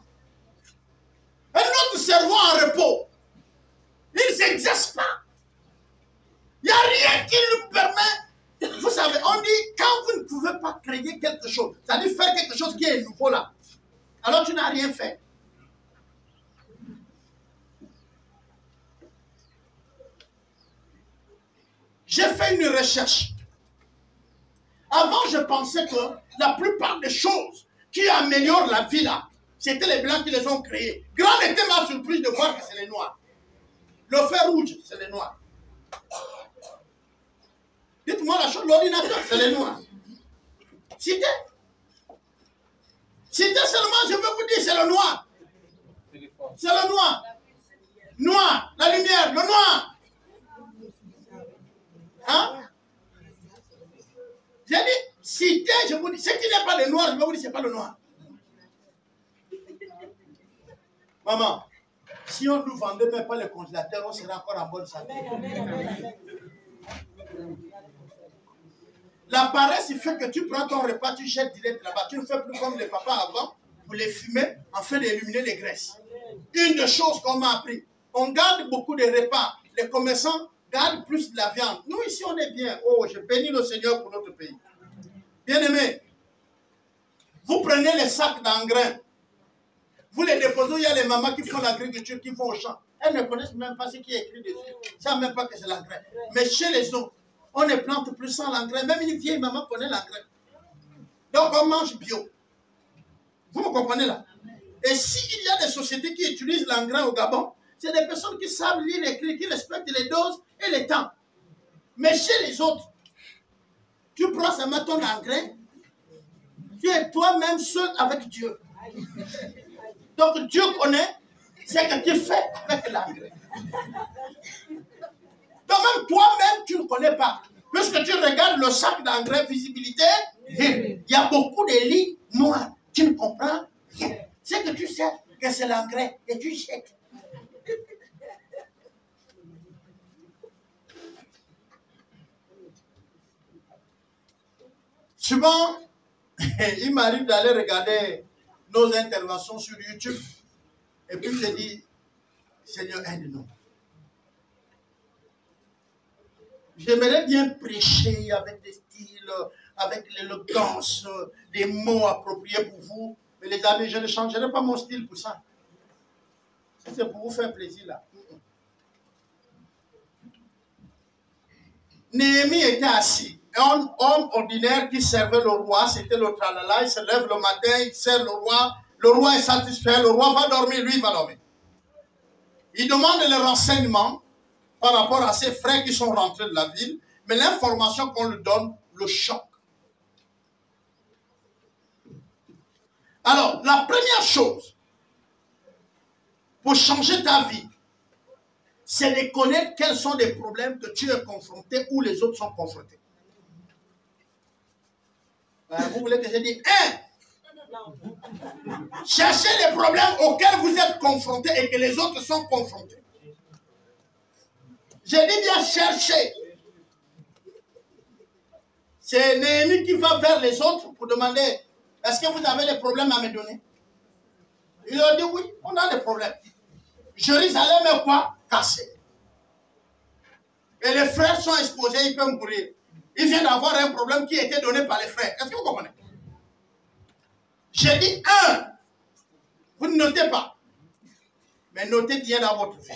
Et notre cerveau en repos, il ne s'exerce pas. Il n'y a rien qui nous permet. Vous savez, on dit, quand vous ne pouvez pas créer quelque chose, c'est-à-dire faire quelque chose qui est nouveau là, alors tu n'as rien fait. J'ai fait une recherche. Avant, je pensais que la plupart des choses qui améliorent la vie là, c'était les Blancs qui les ont créées. Grande était ma surprise de voir que c'est les Noirs. Le fer rouge, c'est les Noirs. Dites-moi la chose, l'ordinateur, c'est les Noirs. Citez seulement, je veux vous dire, c'est le noir. C'est le noir. Noir, la lumière, le noir. Hein? J'ai dit, citez, je vous dis, ce qui n'est pas le noir, je vais vous dire, ce n'est pas le noir. Maman, si on ne nous vendait même pas le congélateur, on serait encore en bonne santé. La paresse, il fait que tu prends ton repas, tu jettes direct là-bas. Tu ne fais plus comme les papas avant, pour les fumer, afin d'éliminer les graisses. Une des choses qu'on m'a appris, on garde beaucoup de repas. Les commerçants gardent plus de la viande. Nous, ici, on est bien. Oh, je bénis le Seigneur pour notre pays. Bien-aimés, vous prenez les sacs d'engrais. Vous les déposez, il y a les mamans qui font l'agriculture, qui vont au champ. Elles ne connaissent même pas ce qui est écrit dessus. Elles ne savent même pas que c'est l'engrais. Mais chez les autres, on ne plante plus sans l'engrais. Même une vieille maman connaît l'engrais. Donc on mange bio. Vous me comprenez là? Et s'il y a des sociétés qui utilisent l'engrais au Gabon, c'est des personnes qui savent lire, écrire, qui respectent les doses et les temps. Mais chez les autres, tu prends seulement ton engrais, tu es toi-même seul avec Dieu. Donc Dieu connaît ce que tu fais avec l'engrais. Donc même toi-même, tu ne connais pas. Puisque tu regardes le sac d'engrais visibilité, il y a beaucoup de lignes noires. Tu ne comprends rien. C'est que tu sais que c'est l'engrais et tu jettes. Souvent, il m'arrive d'aller regarder nos interventions sur YouTube et puis je dis, Seigneur, aide-nous. J'aimerais bien prêcher avec des styles, avec l'élégance, des mots appropriés pour vous. Mais les amis, je ne changerai pas mon style pour ça. C'est pour vous faire plaisir là. Néhémie était assis. un homme ordinaire qui servait le roi, c'était le tralala, il se lève le matin, il sert le roi est satisfait, le roi va dormir, lui il va dormir. Il demande les renseignements par rapport à ses frères qui sont rentrés de la ville, mais l'information qu'on lui donne le choque. Alors, la première chose pour changer ta vie, c'est de connaître quels sont les problèmes que tu es confronté ou les autres sont confrontés. Vous voulez que je dise cherchez les problèmes auxquels vous êtes confrontés et que les autres sont confrontés. J'ai dit bien chercher. C'est Néhémie qui va vers les autres pour demander est-ce que vous avez des problèmes à me donner? Ils ont dit oui, on a des problèmes. Jérusalem est quoi? Cassé. Et les frères sont exposés, ils peuvent mourir. Il vient d'avoir un problème qui a été donné par les frères. Est-ce que vous comprenez? J'ai dit un. Vous ne notez pas. Mais notez bien dans votre vie.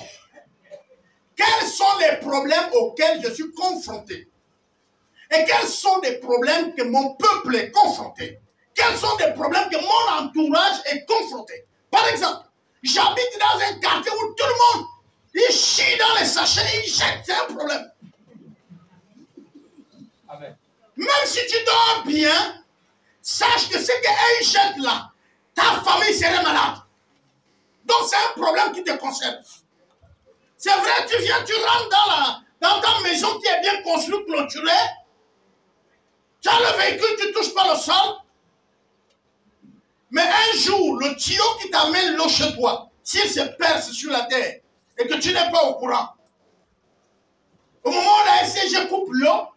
Quels sont les problèmes auxquels je suis confronté? Et quels sont les problèmes que mon peuple est confronté? Quels sont les problèmes que mon entourage est confronté? Par exemple, j'habite dans un quartier où tout le monde, il chie dans les sachets, il jette, c'est un problème. Amen. Même si tu dors bien, sache que ce qu'ils jettent là, ta famille serait malade. Donc c'est un problème qui te concerne. C'est vrai, tu viens, tu rentres dans ta maison qui est bien construite, clôturée. Tu as le véhicule, tu ne touches pas le sol. Mais un jour, le tuyau qui t'amène l'eau chez toi, s'il se perce sur la terre et que tu n'es pas au courant, au moment où la SCG coupe l'eau,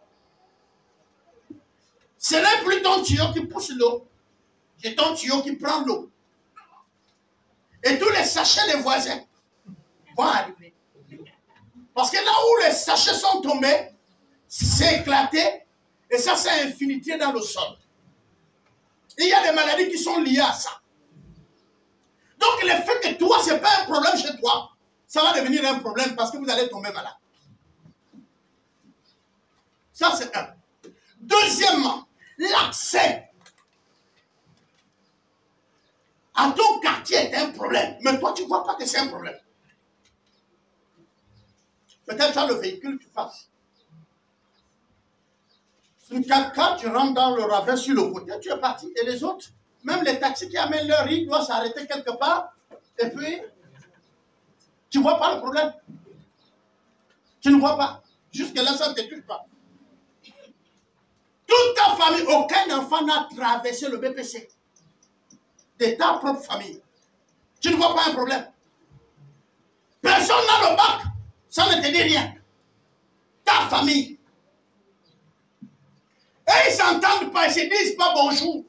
ce n'est plus ton tuyau qui pousse l'eau, c'est ton tuyau qui prend l'eau. Et tous les sachets des voisins vont arriver. Parce que là où les sachets sont tombés, c'est éclaté, et ça c'est infiltré dans le sol. Et il y a des maladies qui sont liées à ça. Donc le fait que toi, ce n'est pas un problème chez toi, ça va devenir un problème parce que vous allez tomber malade. Ça c'est un. Deuxièmement, l'accès à ton quartier est un problème. Mais toi, tu ne vois pas que c'est un problème. Peut-être que tu as le véhicule, tu passes. Une 4x4, tu rentres dans le ravin sur le côté, tu es parti. Et les autres, même les taxis qui amènent leur riz, doivent s'arrêter quelque part. Et puis, tu ne vois pas le problème. Tu ne vois pas. Jusque-là, ça ne te touche pas. Toute ta famille, aucun enfant n'a traversé le BPC. De ta propre famille. Tu ne vois pas un problème. Personne n'a le bac. Ça ne te dit rien. Ta famille. Et ils ne s'entendent pas, ils ne se disent pas bonjour.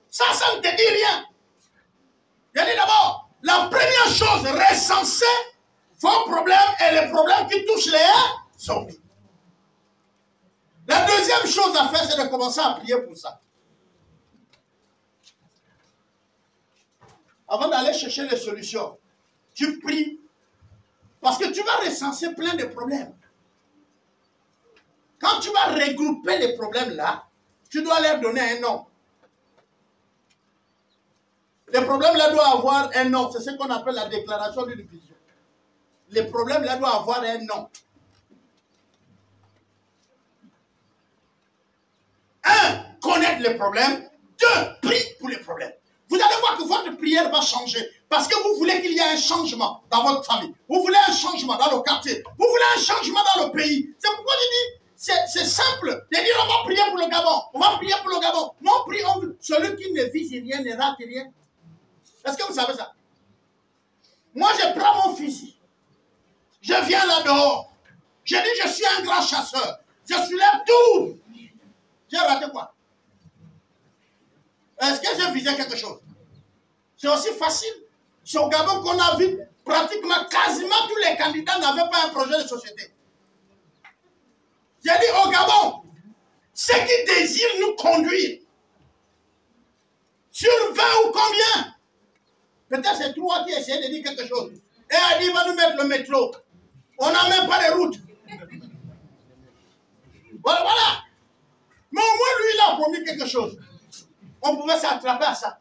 Ça ne te dit rien. Je dis d'abord, la première chose, recenser vos problèmes et les problèmes qui touchent les zombies. La deuxième chose à faire, c'est de commencer à prier pour ça. Avant d'aller chercher les solutions, tu pries. Parce que tu vas recenser plein de problèmes. Quand tu vas regrouper les problèmes là, tu dois leur donner un nom. Les problèmes là doivent avoir un nom. C'est ce qu'on appelle la déclaration d'une vision. Les problèmes là doivent avoir un nom. Un, connaître les problèmes. Deux, prier pour les problèmes. Vous allez voir que votre prière va changer. Parce que vous voulez qu'il y ait un changement dans votre famille. Vous voulez un changement dans le quartier. Vous voulez un changement dans le pays. C'est pourquoi je dis, c'est simple. De dire, on va prier pour le Gabon. On va prier pour le Gabon. Non, prions. Celui qui ne vise rien ne rate rien. Est-ce que vous savez ça? Moi, je prends mon fusil. Je viens là dehors. Je dis, je suis un grand chasseur. Je soulève tout. J'ai raté quoi? Est-ce que j'ai visé quelque chose? C'est aussi facile. C'est au Gabon qu'on a vu pratiquement, quasiment tous les candidats n'avaient pas un projet de société. J'ai dit au Gabon, ceux qui désirent nous conduire, sur 20 ou combien? Peut-être c'est toi qui essayez de dire quelque chose. Et elle dit, il va nous mettre le métro. On n'a même pas de route. Voilà, voilà. quelque chose. On pouvait s'attraper à ça.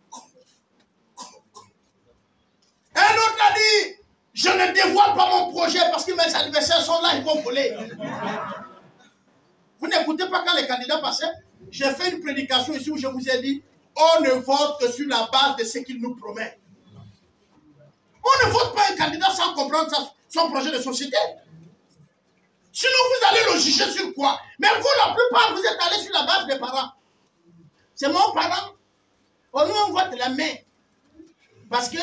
Un autre a dit, je ne dévoile pas mon projet parce que mes adversaires sont là, ils vont voler. Vous n'écoutez pas quand les candidats passaient? J'ai fait une prédication ici où je vous ai dit, on ne vote que sur la base de ce qu'il nous promet. On ne vote pas un candidat sans comprendre son projet de société. Sinon, vous allez le juger sur quoi? Mais vous, la plupart, vous êtes allés sur la base des parents. C'est mon parent. Oh, nous, on vote la main. Parce que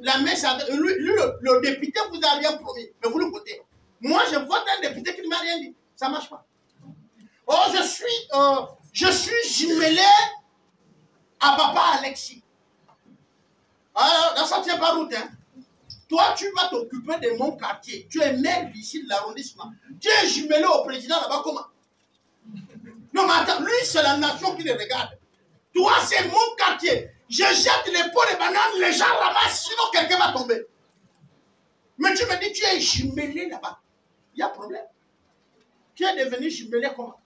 la main, lui, le député vous a rien promis. Mais vous le votez. Moi, je vote un député qui ne m'a rien dit. Ça ne marche pas. Oh, je suis jumelé à papa Alexis. Alors, là, ça ne tient pas route, hein. Toi, tu vas t'occuper de mon quartier. Tu es maire ici de l'arrondissement. Tu es jumelé au président là-bas, comment? Non, mais attends, lui, c'est la nation qui le regarde. Toi, c'est mon quartier. Je jette les pots de bananes, les gens ramassent, sinon quelqu'un va tomber. Mais tu me dis, tu es jumelé là-bas. Il y a problème. Tu es devenu jumelé comment?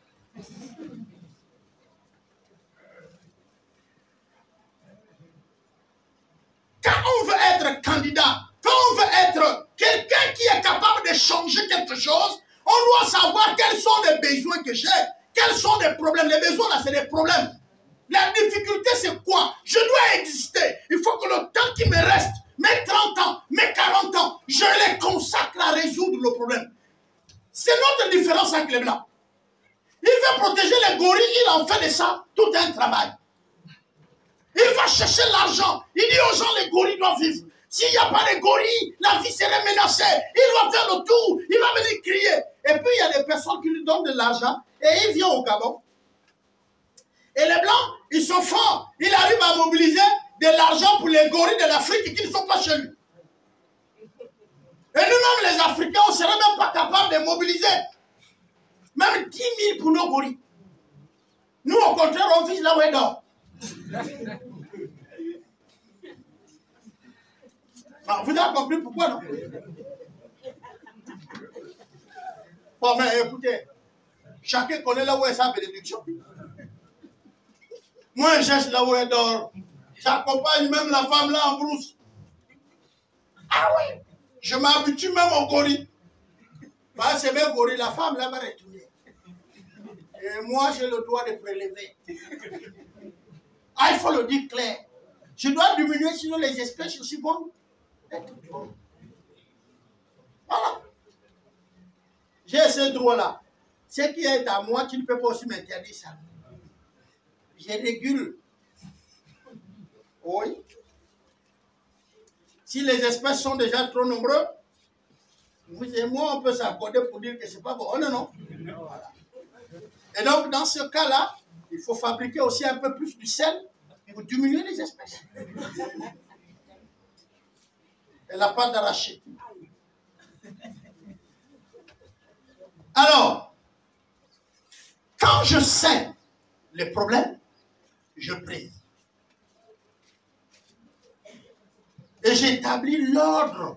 Quand on veut être candidat, quand on veut être quelqu'un qui est capable de changer quelque chose, on doit savoir quels sont les besoins que j'ai, quels sont les problèmes. Les besoins là, c'est des problèmes. La difficulté, c'est quoi? Je dois exister. Il faut que le temps qui me reste, mes 30 ans, mes 40 ans, je les consacre à résoudre le problème. C'est notre différence avec les Blancs. Il veut protéger les gorilles, il en fait de ça tout un travail. Il va chercher l'argent. Il dit aux gens, les gorilles doivent vivre. S'il n'y a pas de gorilles, la vie serait menacée. Il va faire le tour, il va venir crier. Et puis, il y a des personnes qui lui donnent de l'argent et il vient au Gabon. Et les Blancs, ils sont forts. Ils arrivent à mobiliser de l'argent pour les gorilles de l'Afrique qui ne sont pas chez lui. Et nous-mêmes, les Africains, on ne serait même pas capables de mobiliser même 10 000 pour nos gorilles. Nous, au contraire, on vise là où il dort. Vous avez compris pourquoi, non? Bon, mais écoutez, chacun connaît là où est sa bénédiction. Moi, je cherche là où elle dort. J'accompagne même la femme là en brousse. Ah oui, je m'habitue même aux gorilles. Bah, c'est mes gorilles, la femme là va retourner. Et moi, j'ai le droit de prélever. Ah, il faut le dire clair. Je dois diminuer, sinon les espèces aussi vont être bonnes. Voilà. J'ai ce droit-là. Ce qui est à moi, tu ne peux pas aussi m'interdire ça. Je régule. Oui. Si les espèces sont déjà trop nombreux, vous et moi, on peut s'accorder pour dire que ce n'est pas bon. Oh non, non. Voilà. Et donc, dans ce cas-là, il faut fabriquer aussi un peu plus du sel pour diminuer les espèces. Et la pâte d'arachide. Alors, quand je sais les problèmes, je prie. Et j'établis l'ordre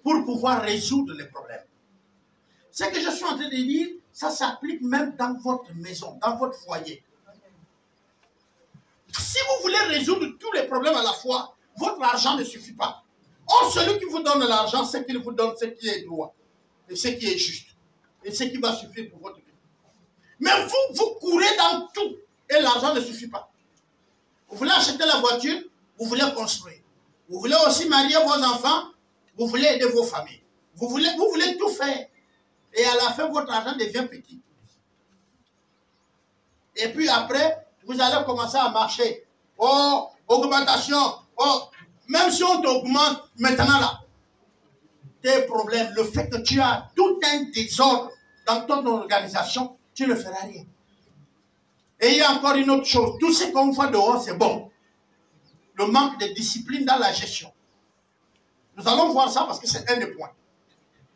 pour pouvoir résoudre les problèmes. Ce que je suis en train de dire, ça s'applique même dans votre maison, dans votre foyer. Si vous voulez résoudre tous les problèmes à la fois, votre argent ne suffit pas. Or, celui qui vous donne l'argent, c'est qu'il vous donne ce qui est droit, et ce qui est juste, et ce qui va suffire pour votre vie. Mais vous, vous courez dans tout, et l'argent ne suffit pas. Vous voulez acheter la voiture, vous voulez construire. Vous voulez aussi marier vos enfants, vous voulez aider vos familles. Vous voulez tout faire. Et à la fin, votre argent devient petit. Et puis après, vous allez commencer à marcher. Oh, augmentation. Oh, même si on t'augmente maintenant là, tes problèmes, le fait que tu as tout un désordre dans ton organisation, tu ne feras rien. Et il y a encore une autre chose. Tout ce qu'on voit dehors, c'est bon. Le manque de discipline dans la gestion. Nous allons voir ça parce que c'est un des points.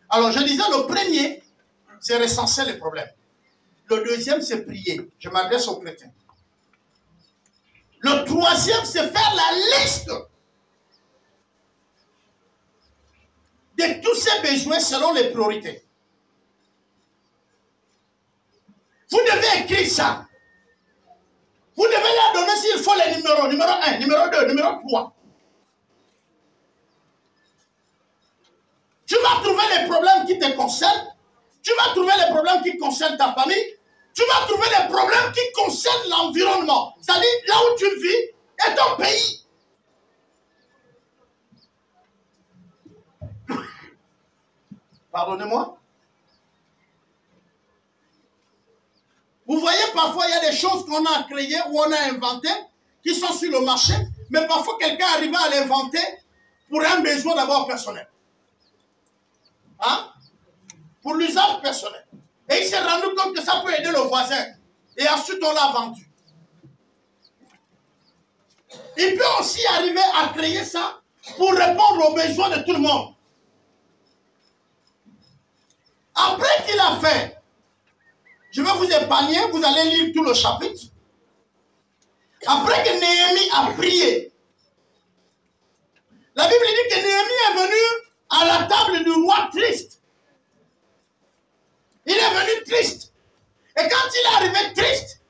Alors, je disais, le premier, c'est recenser les problèmes. Le deuxième, c'est prier. Je m'adresse aux chrétiens. Le troisième, c'est faire la liste de tous ces besoins selon les priorités. Vous devez écrire ça. Vous devez leur donner s'il faut les numéros. Numéro 1, numéro 2, numéro 3. Tu vas trouver les problèmes qui te concernent. Tu vas trouver les problèmes qui concernent ta famille. Tu vas trouver les problèmes qui concernent l'environnement. C'est-à-dire là où tu vis et ton pays. Pardonnez-moi. Vous voyez, parfois, il y a des choses qu'on a créées ou on a inventées qui sont sur le marché, mais parfois, quelqu'un arrive à l'inventer pour un besoin d'abord personnel. Hein? Pour l'usage personnel. Et il s'est rendu compte que ça peut aider le voisin. Et ensuite, on l'a vendu. Il peut aussi arriver à créer ça pour répondre aux besoins de tout le monde. Après qu'il a fait, je vais vous épargner, vous allez lire tout le chapitre. Après que Néhémie a prié, la Bible dit que Néhémie est venu à la table du roi triste. Il est venu triste. Et quand il est arrivé triste,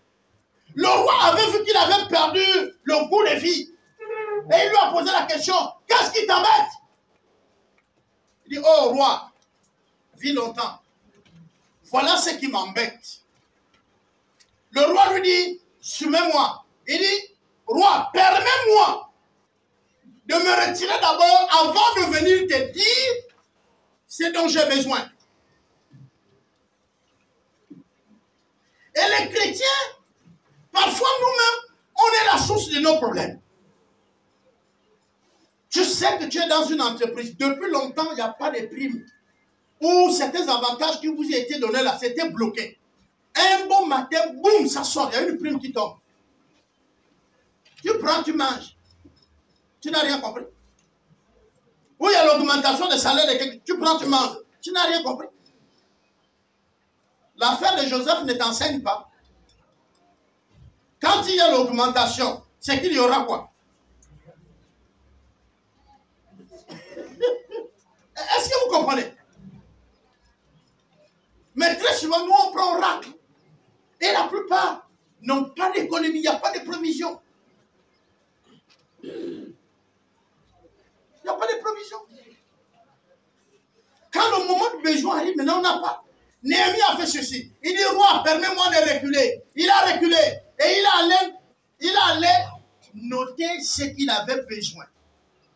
le roi avait vu qu'il avait perdu le goût de vie. Et il lui a posé la question, qu'est-ce qui t'embête? Il dit, oh roi, vis longtemps. Voilà ce qui m'embête. Le roi lui dit, soumets-moi. Il dit, roi, permets-moi de me retirer d'abord avant de venir te dire ce dont j'ai besoin. Et les chrétiens, parfois nous-mêmes, on est la source de nos problèmes. Tu sais que tu es dans une entreprise. Depuis longtemps, il n'y a pas de primes. Ou certains avantages qui vous ont été donnés là, c'était bloqué. Un bon matin, boum, ça sort. Il y a une prime qui tombe. Tu prends, tu manges. Tu n'as rien compris. Ou il y a l'augmentation des salaires de quelqu'un. Tu prends, tu manges. Tu n'as rien compris. L'affaire de Joseph ne t'enseigne pas. Quand il y a l'augmentation, c'est qu'il y aura quoi? Est-ce que vous comprenez? Mais très souvent, nous, on prend racle. Et la plupart n'ont pas d'économie, il n'y a pas de provision. Il n'y a pas de provision. Quand le moment de besoin arrive, maintenant on n'a pas. Néhémie a fait ceci. Il dit, roi, permets-moi de reculer. Il a reculé. Et il allait noter ce qu'il avait besoin.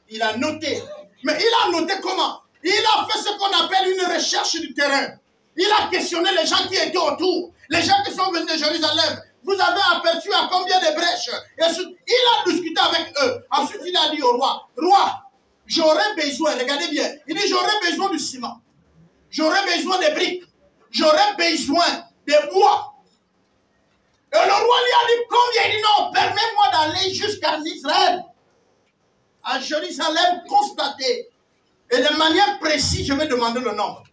Il a noté. Mais il a noté comment? Il a fait ce qu'on appelle une recherche du terrain. Il a questionné les gens qui étaient autour. Les gens qui sont venus de Jérusalem. Vous avez aperçu à combien de brèches? Et ensuite, il a discuté avec eux. Ensuite, il a dit au roi, roi, j'aurais besoin, regardez bien, il dit, j'aurais besoin du ciment. J'aurais besoin des briques. J'aurais besoin des bois. Et le roi lui a dit combien? Il dit non, permets-moi d'aller jusqu'à Israël. À Jérusalem, constater. Et de manière précise, je vais demander le nombre.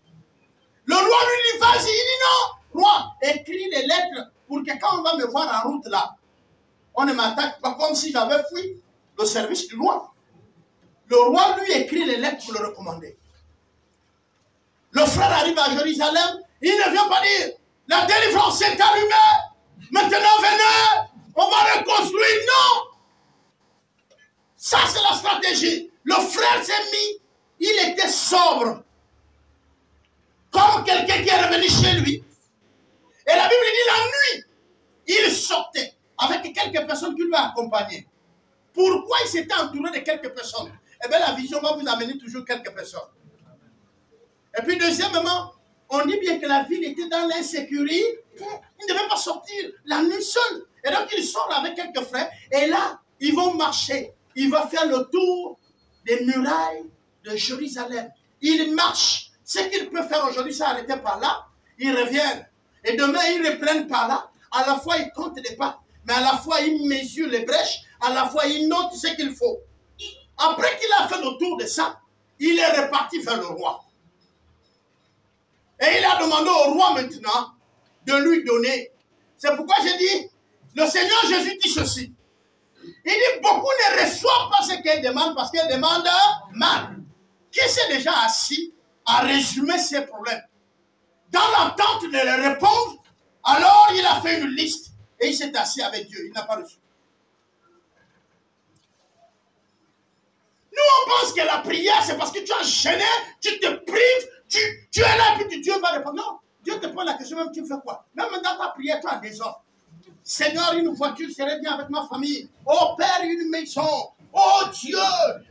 Le roi lui dit, vas-y. Il dit non, roi, écris des lettres pour que quand on va me voir en route là, on ne m'attaque pas comme si j'avais fui le service du roi. Le roi lui écrit les lettres pour le recommander. Le frère arrive à Jérusalem, il ne vient pas dire, la délivrance est allumée, maintenant venez, on va reconstruire. Non! Ça c'est la stratégie. Le frère s'est mis, il était sobre. Comme quelqu'un qui est revenu chez lui. Et la Bible dit la nuit, il sortait avec quelques personnes qui lui accompagnaient. Pourquoi il s'était entouré de quelques personnes? Eh bien la vision va vous amener toujours quelques personnes. Et puis deuxièmement, on dit bien que la ville était dans l'insécurité. Il ne devait pas sortir la nuit seul. Et donc il sort avec quelques frères. Et là, ils vont marcher. Il va faire le tour des murailles de Jérusalem. Il marche. Ce qu'il peut faire aujourd'hui, c'est arrêter par là. Ils reviennent. Et demain, ils reprennent par là. À la fois, ils comptent les pas. Mais à la fois, ils mesurent les brèches. À la fois, ils notent ce qu'il faut. Après qu'il a fait le tour de ça, il est reparti vers le roi. Et il a demandé au roi maintenant de lui donner. C'est pourquoi j'ai dit, le Seigneur Jésus dit ceci. Il dit, beaucoup ne reçoivent pas ce qu'ils demandent parce qu'ils demandent mal. Qui s'est déjà assis à résumer ses problèmes? Dans l'attente de les répondre, alors il a fait une liste. Et et il s'est assis avec Dieu. Il n'a pas reçu. Nous, on pense que la prière, c'est parce que tu as gêné, tu te prives, tu es là, puis Dieu va répondre. Non, Dieu te pose la question, même tu fais quoi? Même dans ta prière, tu as des ordres. Seigneur, une voiture serait bien avec ma famille. Oh Père, une maison. Oh Dieu,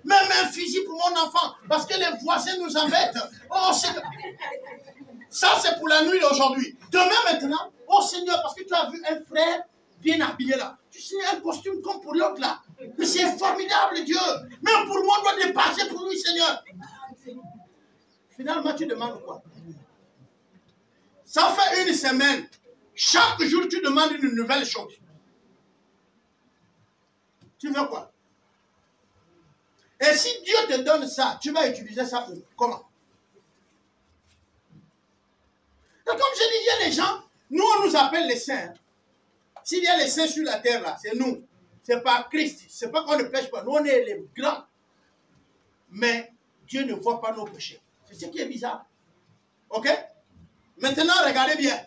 même un fusil pour mon enfant, parce que les voisins nous embêtent. Oh Seigneur. Ça, c'est pour la nuit d'aujourd'hui. Demain, maintenant, oh Seigneur, parce que tu as vu un frère bien habillé là. Tu signes un costume comme pour l'autre là. Mais c'est formidable, Dieu. Même pour moi, on doit dépasser pour lui, Seigneur. Finalement, tu demandes quoi? Ça fait une semaine. Chaque jour, tu demandes une nouvelle chose. Tu veux quoi? Et si Dieu te donne ça, tu vas utiliser ça pour comment? Donc, comme je dis, il y a des gens, nous on nous appelle les saints. S'il y a les saints sur la terre là, c'est nous. C'est pas Christ. C'est pas qu'on ne pêche pas. Nous on est les grands. Mais Dieu ne voit pas nos péchés. C'est ce qui est bizarre. Ok? Maintenant, regardez bien.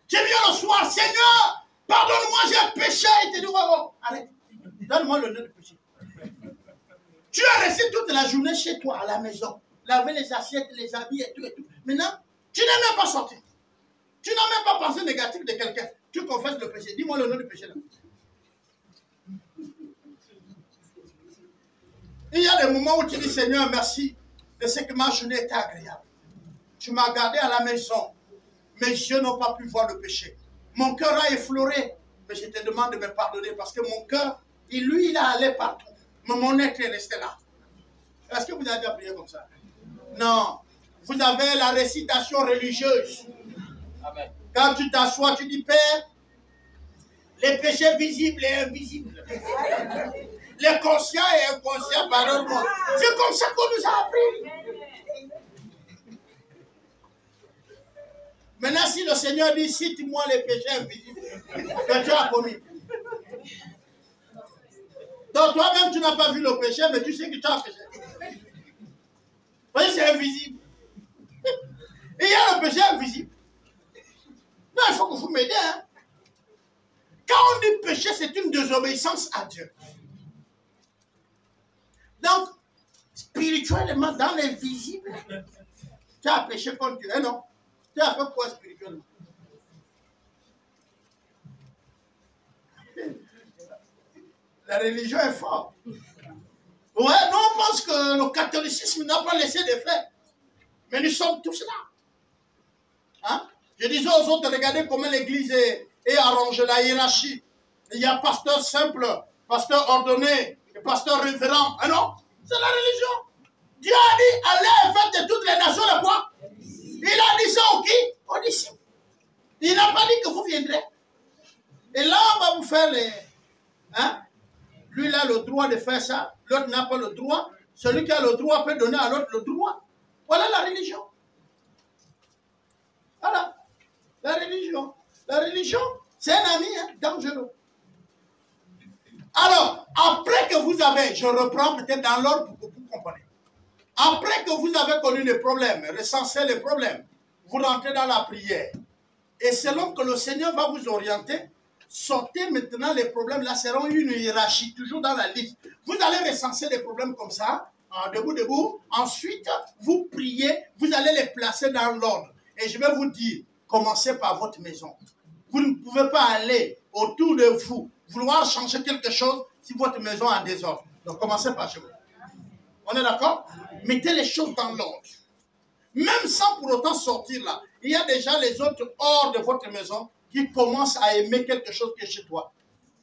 Tu viens le soir, Seigneur, pardonne-moi, j'ai péché. Il te dit, oh, arrête. Donne-moi le nœud de péché. Tu es resté toute la journée chez toi, à la maison. Laver les assiettes, les habits et tout et tout. Maintenant, tu n'es même pas sorti. Tu n'as même pas pensé négatif de quelqu'un. Tu confesses le péché. Dis-moi le nom du péché là. Il y a des moments où tu dis, Seigneur, merci de ce que ma journée était agréable. Tu m'as gardé à la maison. Mes yeux n'ont pas pu voir le péché. Mon cœur a effleuré. Mais je te demande de me pardonner parce que mon cœur, lui, il a allé partout. Mais mon être est resté là. Est-ce que vous avez déjà prié comme ça? Non. Vous avez la récitation religieuse. Amen. Quand tu t'assois, tu dis, Père, les péchés visibles et invisibles, les conscients et inconscients, pardonne-moi. C'est comme ça qu'on nous a appris. Maintenant, si le Seigneur dit, cite-moi les péchés invisibles que tu as commis. Donc toi-même, tu n'as pas vu le péché, mais tu sais que tu as péché. Oui, c'est invisible. Et il y a le péché invisible. Non, il faut que vous m'aidiez. Hein? Quand on dit péché, c'est une désobéissance à Dieu. Donc, spirituellement, dans l'invisible, tu as péché contre Dieu. Eh non. Tu as fait quoi spirituellement? La religion est forte. Ouais, nous on pense que le catholicisme n'a pas laissé des frères. Mais nous sommes tous là. Hein? Je disais aux autres, regardez comment l'église est arrangée, la hiérarchie. Il y a pasteur simple, pasteur ordonné, et pasteur révérend. Ah non? C'est la religion. Dieu a dit, allez faire de toutes les nations le quoi? Il a dit ça au qui? Aux disciples. Il n'a pas dit que vous viendrez. Et là, on va vous faire les... Hein? Lui, il a le droit de faire ça. L'autre n'a pas le droit. Celui qui a le droit peut donner à l'autre le droit. Voilà la religion. Voilà. La religion. La religion, c'est un ami dangereux. Alors, après que vous avez, je reprends peut-être dans l'ordre pour que vous compreniez. Après que vous avez connu les problèmes, recensé les problèmes, vous rentrez dans la prière. Et selon que le Seigneur va vous orienter, sortez maintenant les problèmes. Là, seront une hiérarchie, toujours dans la liste. Vous allez recenser les problèmes comme ça, debout. Ensuite, vous priez, vous allez les placer dans l'ordre. Et je vais vous dire, commencez par votre maison. Vous ne pouvez pas aller autour de vous, vouloir changer quelque chose si votre maison est en désordre. Donc, commencez par chez vous. On est d'accord? Mettez les choses dans l'ordre. Même sans pour autant sortir là. Il y a déjà les autres hors de votre maison qui commencent à aimer quelque chose qui est chez toi.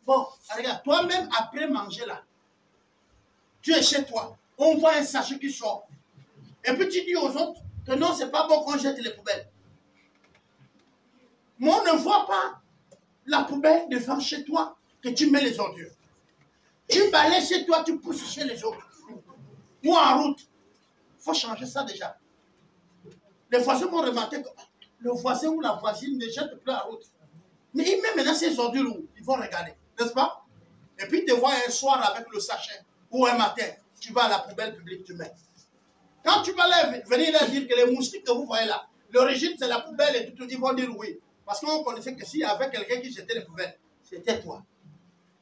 Bon, regarde, toi-même, après manger là, tu es chez toi. On voit un sachet qui sort. Et puis tu dis aux autres que non, c'est pas bon qu'on jette les poubelles. Mais on ne voit pas la poubelle devant chez toi que tu mets les ordures. Tu balayes chez toi, tu pousses chez les autres. Ou en route. Il faut changer ça déjà. Les voisins vont remarquer que le voisin ou la voisine ne jette plus en route. Mais il met maintenant ces ordures où ils vont regarder, n'est-ce pas? Et puis te voient un soir avec le sachet ou un matin, tu vas à la poubelle publique, tu mets. Quand tu vas venir leur dire que les moustiques que vous voyez là, l'origine c'est la poubelle et tout, ils vont dire oui. Parce qu'on connaissait que s'il y avait quelqu'un qui jetait les poubelles, c'était toi.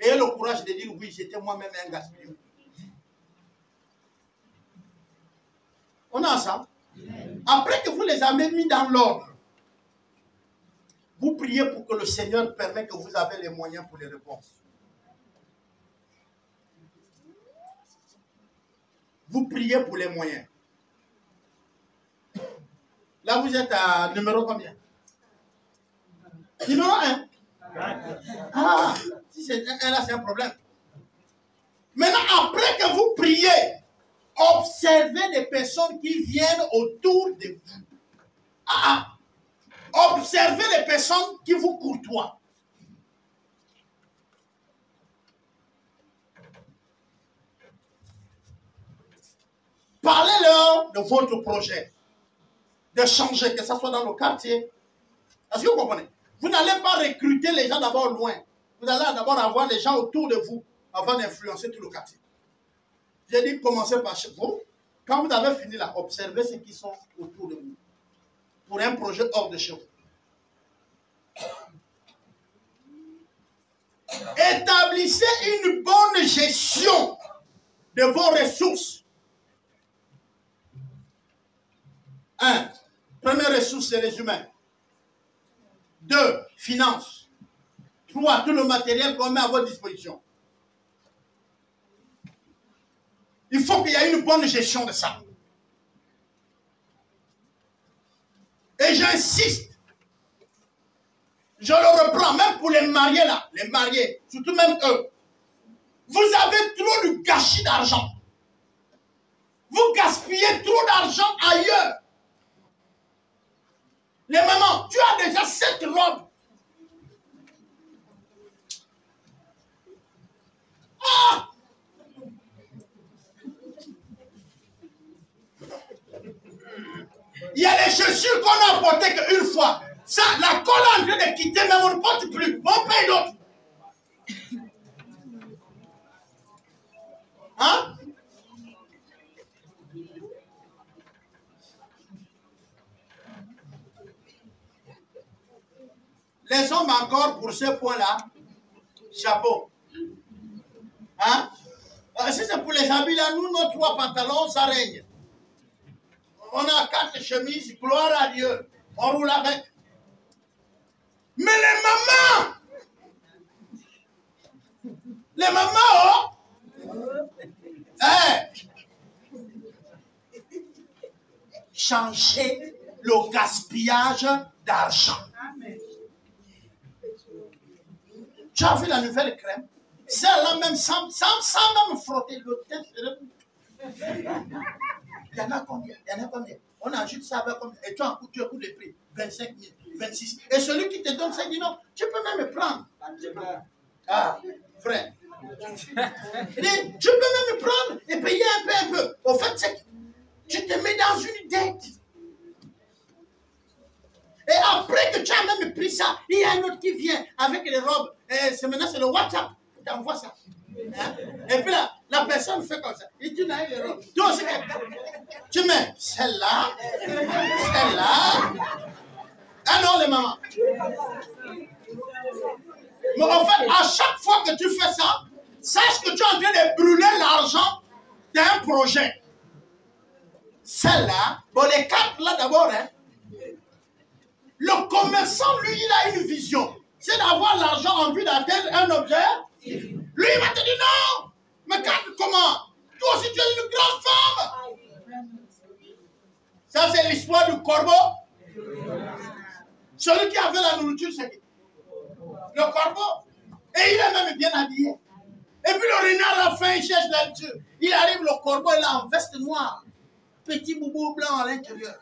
Ayez le courage de dire oui, j'étais moi-même un gaspilleur. On a ça. Après que vous les avez mis dans l'ordre, vous priez pour que le Seigneur permette que vous avez les moyens pour les réponses. Vous priez pour les moyens. Là, vous êtes à numéro combien? Numéro 1. Ah, si c'est un là, c'est un problème. Maintenant, après que vous priez, observez les personnes qui viennent autour de vous. Observez les personnes qui vous courtoient. Parlez-leur de votre projet, de changer, que ce soit dans le quartier. Est-ce que vous comprenez? Vous n'allez pas recruter les gens d'abord loin. Vous allez d'abord avoir les gens autour de vous avant d'influencer tout le quartier. J'ai dit commencez par chez vous. Quand vous avez fini là, observez ceux qui sont autour de vous. Pour un projet hors de chez vous. Établissez une bonne gestion de vos ressources. 1. Première ressource, c'est les humains. 2. Finances. 3. Tout le matériel qu'on met à votre disposition. Il faut qu'il y ait une bonne gestion de ça. Et j'insiste. Je le reprends, même pour les mariés là, les mariés, surtout même eux. Vous avez trop de gâchis d'argent. Vous gaspillez trop d'argent ailleurs. Les mamans, tu as déjà 7 robes. Ah! Il y a les chaussures qu'on n'a portées qu'une fois. Ça, la colle est en train de quitter, mais on ne porte plus. On paye d'autres. Hein? Les hommes encore, pour ce point-là, chapeau. Hein? Si c'est pour les habits là, nous, nos 3 pantalons, ça règne. On a 4 chemises, gloire à Dieu. On roule avec. Mais les mamans, changez le gaspillage d'argent. Tu as vu la nouvelle crème? Celle-là même sans même frotter le teint. Il y en a combien? On ajoute ça avec combien? Et tu as un coup de prix. 25 000, 26. Et celui qui te donne ça, il dit non, tu peux même me prendre. Ah, frère. Il dit, tu peux même me prendre et payer un peu. Au fait, c'est que tu te mets dans une dette. Et après que tu as même pris ça, il y a un autre qui vient avec les robes. Et maintenant, c'est le WhatsApp. Tu envoies ça. Hein? Et puis là, la personne fait comme ça. Et tu n'as les robes. Toi aussi, tu mets celle-là, celle-là. Ah non, les mamans. Mais en fait, à chaque fois que tu fais ça, sache que tu es en train de brûler l'argent d'un projet. Celle-là, bon, les 4 là d'abord, hein. Le commerçant, lui, il a une vision. C'est d'avoir l'argent en vue d'atteindre un objet. Lui, il va te dire non. Mais comment? Toi aussi, tu es une grande femme. Ça, c'est l'histoire du corbeau. Celui qui avait la nourriture, c'est qui? Le corbeau. Et il est même bien habillé. Et puis le renard a faim, il cherche la nourriture. Il arrive, le corbeau, il a en veste noire. Petit boubou blanc à l'intérieur.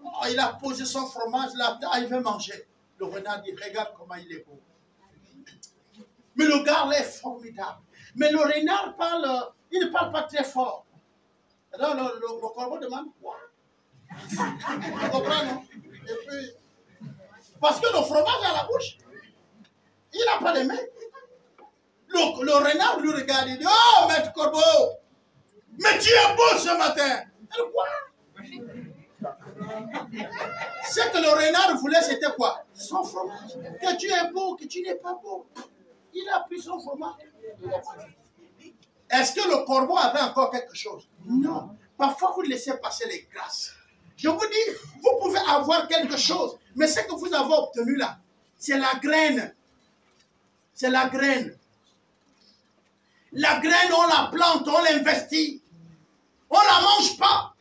Oh, il a posé son fromage là, il veut manger. Le renard dit, regarde comment il est beau. Mais le gars là est formidable. Mais le renard parle, il ne parle pas très fort. Alors le corbeau demande quoi? Tu comprends, non? Et puis, parce que le fromage à la bouche, il n'a pas les mains. Le renard lui regarde et dit, oh, maître corbeau, mais tu es beau ce matin. Elle quoi? Ce que le renard voulait, c'était quoi? Son fromage. Que tu es beau, que tu n'es pas beau. Il a pris son fromage. Est-ce que le corbeau avait encore quelque chose? Non. Parfois, vous laissez passer les grâces. Je vous dis, vous pouvez avoir quelque chose, mais ce que vous avez obtenu là, c'est la graine. C'est la graine. La graine, on la plante, on l'investit. On ne la mange pas.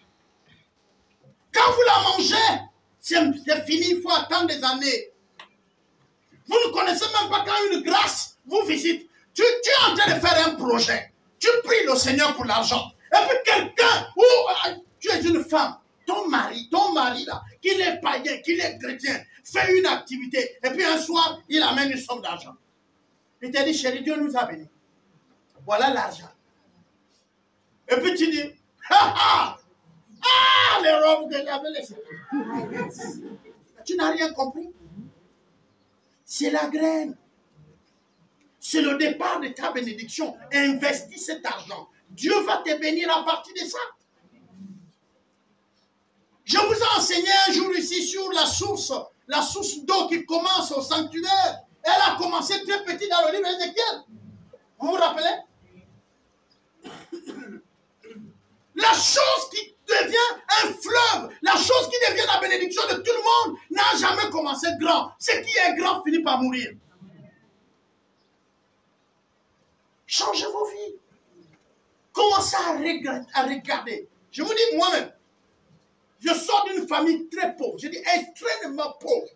Quand vous la mangez, c'est fini, il faut attendre des années. Vous ne connaissez même pas quand une grâce vous visite. Tu es en train de faire un projet. Tu pries le Seigneur pour l'argent. Et puis quelqu'un, ou tu es une femme, ton mari là, qu'il est païen, qu'il est chrétien, fait une activité. Et puis un soir, il amène une somme d'argent. Il te dit, chérie, Dieu nous a bénis. Voilà l'argent. Et puis tu dis, les robes que j'avais laissées. Tu n'as rien compris. C'est la graine. C'est le départ de ta bénédiction. Investis cet argent. Dieu va te bénir à partir de ça. Je vous ai enseigné un jour ici sur la source d'eau qui commence au sanctuaire. Elle a commencé très petite dans le livre d'Ézéchiel. Vous vous rappelez? La chose qui devient un fleuve, la chose qui devient la bénédiction de tout le monde, n'a jamais commencé grand. Ce qui est grand finit par mourir. Changez vos vies. Commencez à regarder. Je vous dis moi-même, je sors d'une famille très pauvre. Je dis extrêmement pauvre.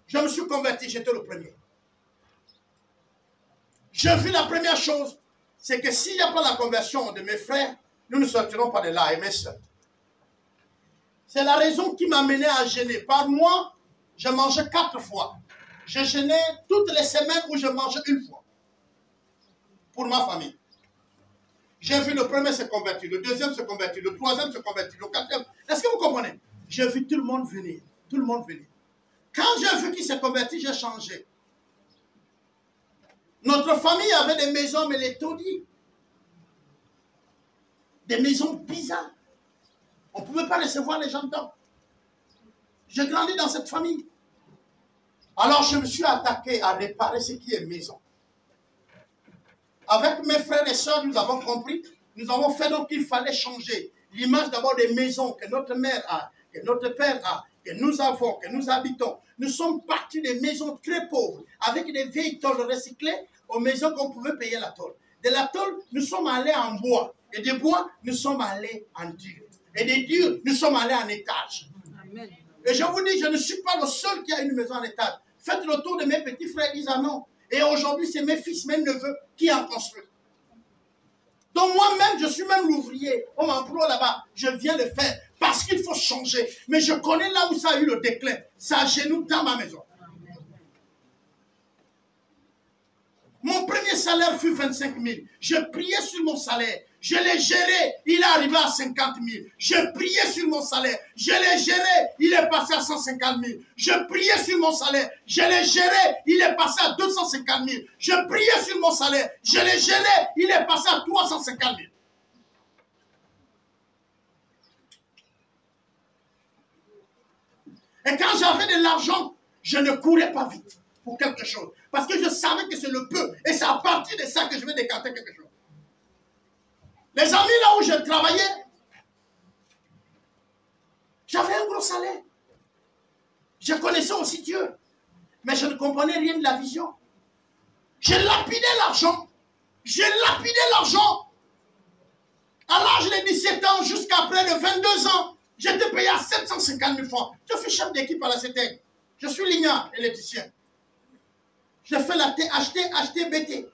Je me suis converti, j'étais le premier. J'ai vu la première chose, c'est que s'il n'y a pas la conversion de mes frères, nous ne sortirons pas de là, et mes soeurs. C'est la raison qui m'a mené à jeûner. Par mois, je mangeais 4 fois. Je jeûnais toutes les semaines où je mangeais une fois. Pour ma famille. J'ai vu le premier se convertir, le deuxième se convertir, le troisième se convertir, le quatrième. Est-ce que vous comprenez? J'ai vu tout le monde venir. Tout le monde venir. Quand j'ai vu qui s'est converti, j'ai changé. Notre famille avait des maisons, mais les taudis. Des maisons bizarres. On ne pouvait pas recevoir les gens dedans. J'ai grandi dans cette famille. Alors je me suis attaqué à réparer ce qui est maison. Avec mes frères et sœurs, nous avons compris. Nous avons fait donc qu'il fallait changer l'image d'abord des maisons que notre mère a, que notre père a, que nous avons, que nous habitons. Nous sommes partis des maisons très pauvres, avec des vieilles tôles recyclées, aux maisons qu'on pouvait payer la tôle. De la tôle, nous sommes allés en bois. Et des bois, nous sommes allés en dur. Et des durs, nous sommes allés en étage. Amen. Et je vous dis, je ne suis pas le seul qui a une maison en étage. Faites le tour de mes petits frères, ils en ont. Et aujourd'hui, c'est mes fils, mes neveux qui en construisent. Donc moi-même, je suis même l'ouvrier. On m'emploie là-bas. Je viens le faire parce qu'il faut changer. Mais je connais là où ça a eu le déclin. Ça a chez nous dans ma maison. Mon premier salaire fut 25 000. Je priais sur mon salaire. Je l'ai géré. Il est arrivé à 50 000. Je priais sur mon salaire. Je l'ai géré. Il est passé à 150 000. Je priais sur mon salaire. Je l'ai géré. Il est passé à 250 000. Je priais sur mon salaire. Je l'ai géré. Il est passé à 350 000. Et quand j'avais de l'argent, je ne courais pas vite pour quelque chose. Parce que je savais que c'est le peu. Et c'est à partir de ça que je vais décanter quelque chose. Les amis là où je travaillais, j'avais un gros salaire. Je connaissais aussi Dieu. Mais je ne comprenais rien de la vision. J'ai lapidé l'argent. J'ai lapidé l'argent. À l'âge de 17 ans jusqu'à près de 22 ans, j'étais payé à 750 000 francs. Je suis chef d'équipe à la CETEC. Je suis lignard, électricien. Je fais la acheter, BT.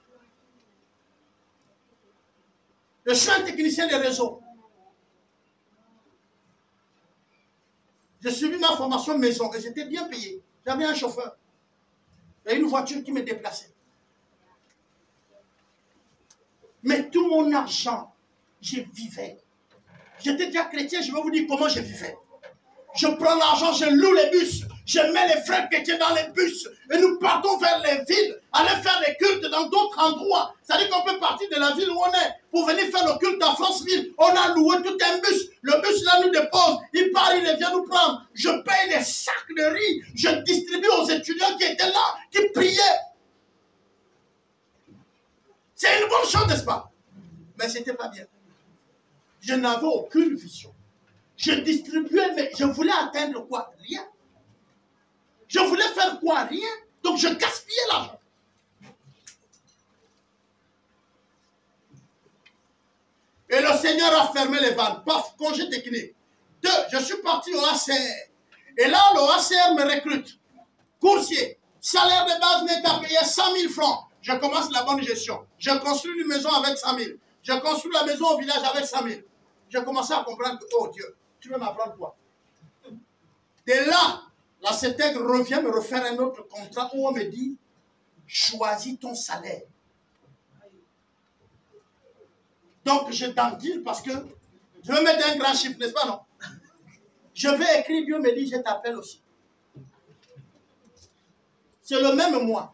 Je suis un technicien de réseau. J'ai suivi ma formation maison et j'étais bien payé. J'avais un chauffeur et une voiture qui me déplaçait. Mais tout mon argent, je vivais. J'étais déjà chrétien, je vais vous dire comment je vivais. Je prends l'argent, je loue les bus, Je mets les frères chrétiens dans les bus et nous partons vers les villes, aller faire les cultes dans d'autres endroits. C'est-à-dire qu'on peut partir de la ville où on est pour venir faire le culte à Franceville. On a loué tout un bus. Le bus là nous dépose. Il part, il vient nous prendre. Je paye des sacs de riz. Je distribue aux étudiants qui étaient là, qui priaient. C'est une bonne chose, n'est-ce pas? Mais ce n'était pas bien. Je n'avais aucune vision. Je distribuais, mais je voulais atteindre quoi? Rien. Je voulais faire quoi? Rien. Donc je gaspillais l'argent. Et le Seigneur a fermé les vannes. Paf, congé technique. 2, je suis parti au ACR. Et là, le ACR me recrute. Coursier, salaire de base net à payer 100 000 francs. Je commence la bonne gestion. Je construis une maison avec 100 000. Je construis la maison au village avec 100 000. Je commençais à comprendre que, oh Dieu, tu veux m'apprendre quoi? Et là, la CETEG revient me refaire un autre contrat où on me dit, choisis ton salaire. Donc, je dandine parce que je veux mettre un grand chiffre, n'est-ce pas, non? Je vais écrire, Dieu me dit, je t'appelle aussi. C'est le même mois.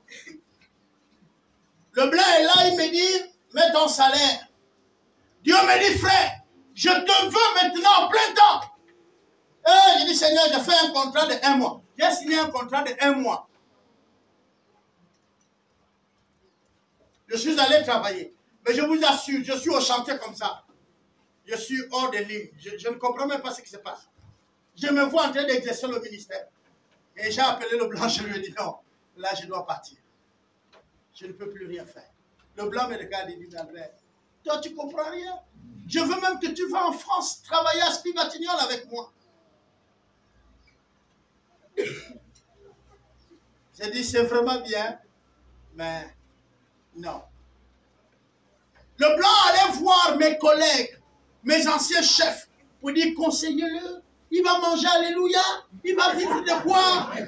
Le blanc est là, il me dit, mets ton salaire. Dieu me dit, frère, je te veux maintenant en plein temps. Et je dis, Seigneur, je fais un contrat de 1 mois. J'ai signé un contrat de 1 mois. Je suis allé travailler. Mais je vous assure, je suis au chantier comme ça. Je suis hors de ligne. Je ne comprends même pas ce qui se passe. Je me vois en train d'exercer le ministère. Et j'ai appelé le blanc, je lui ai dit, non, là je dois partir. Je ne peux plus rien faire. Le blanc me regarde et dit, Albert, toi tu comprends rien. Je veux même que tu vas en France travailler à Spivatignon avec moi. J'ai dit, c'est vraiment bien, mais non. Le blanc allait voir mes collègues, mes anciens chefs, pour dire, conseillez-le, il va manger, alléluia, il va vivre de boire. Et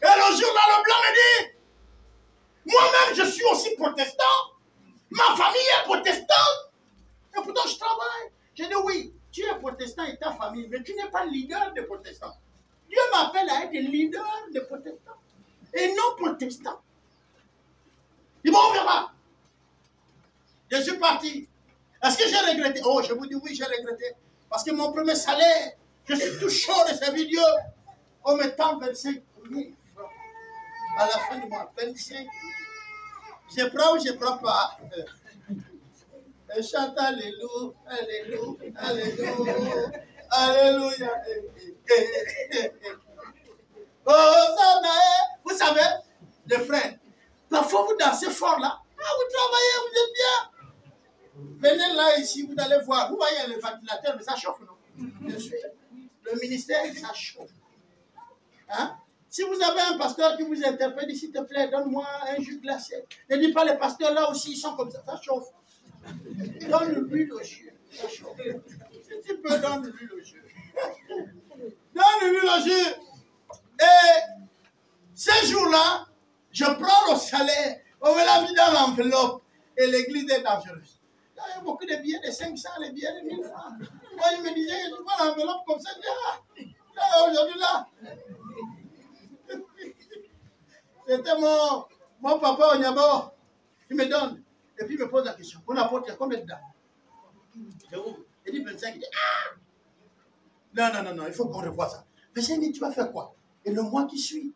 le jour-là, le blanc me dit, moi-même, je suis aussi protestant, ma famille est protestante, et pourtant je travaille. J'ai dit, oui, tu es protestant et ta famille, mais tu n'es pas leader des protestants. Dieu m'appelle à être leader des protestants et non protestant. Il on verra. Je suis parti. Est-ce que j'ai regretté? Oh, je vous dis oui, j'ai regretté. Parce que mon premier salaire, je suis tout chaud de servir Dieu. On me tend 25 000 francs. À la fin du mois, 25 000. Je prends ou je ne prends pas? Et chante Alléluia, Alléluia, Alléluia, Alléluia. Vous savez, les frères, parfois vous dansez fort là. Ah, vous travaillez, vous êtes bien. Venez là, ici, vous allez voir. Vous voyez le ventilateur, mais ça chauffe, non? Bien sûr. Le ministère, ça chauffe. Hein? Si vous avez un pasteur qui vous interpelle, s'il te plaît, donne-moi un jus glacé. Ne dis pas les pasteurs là aussi, ils sont comme ça chauffe. Donne-lui au jus. Ça chauffe. Si tu peux, donne-lui le jus. Donne-lui le jus. Et ces jours-là, je prends le salaire, on me l'a mis dans l'enveloppe et l'église est dangereuse. Il y a beaucoup de billets de 500, les billets de 1000 francs. Moi, il me disait, je vois l'enveloppe comme ça, là, aujourd'hui là. C'était mon papa au Niabo. Il me donne. Et puis il me pose la question. On apporte combien dedans? Il dit 25. Il dit, ah! Non, il faut qu'on revoie ça. Mais j'ai dit, tu vas faire quoi? Et le mois qui suit,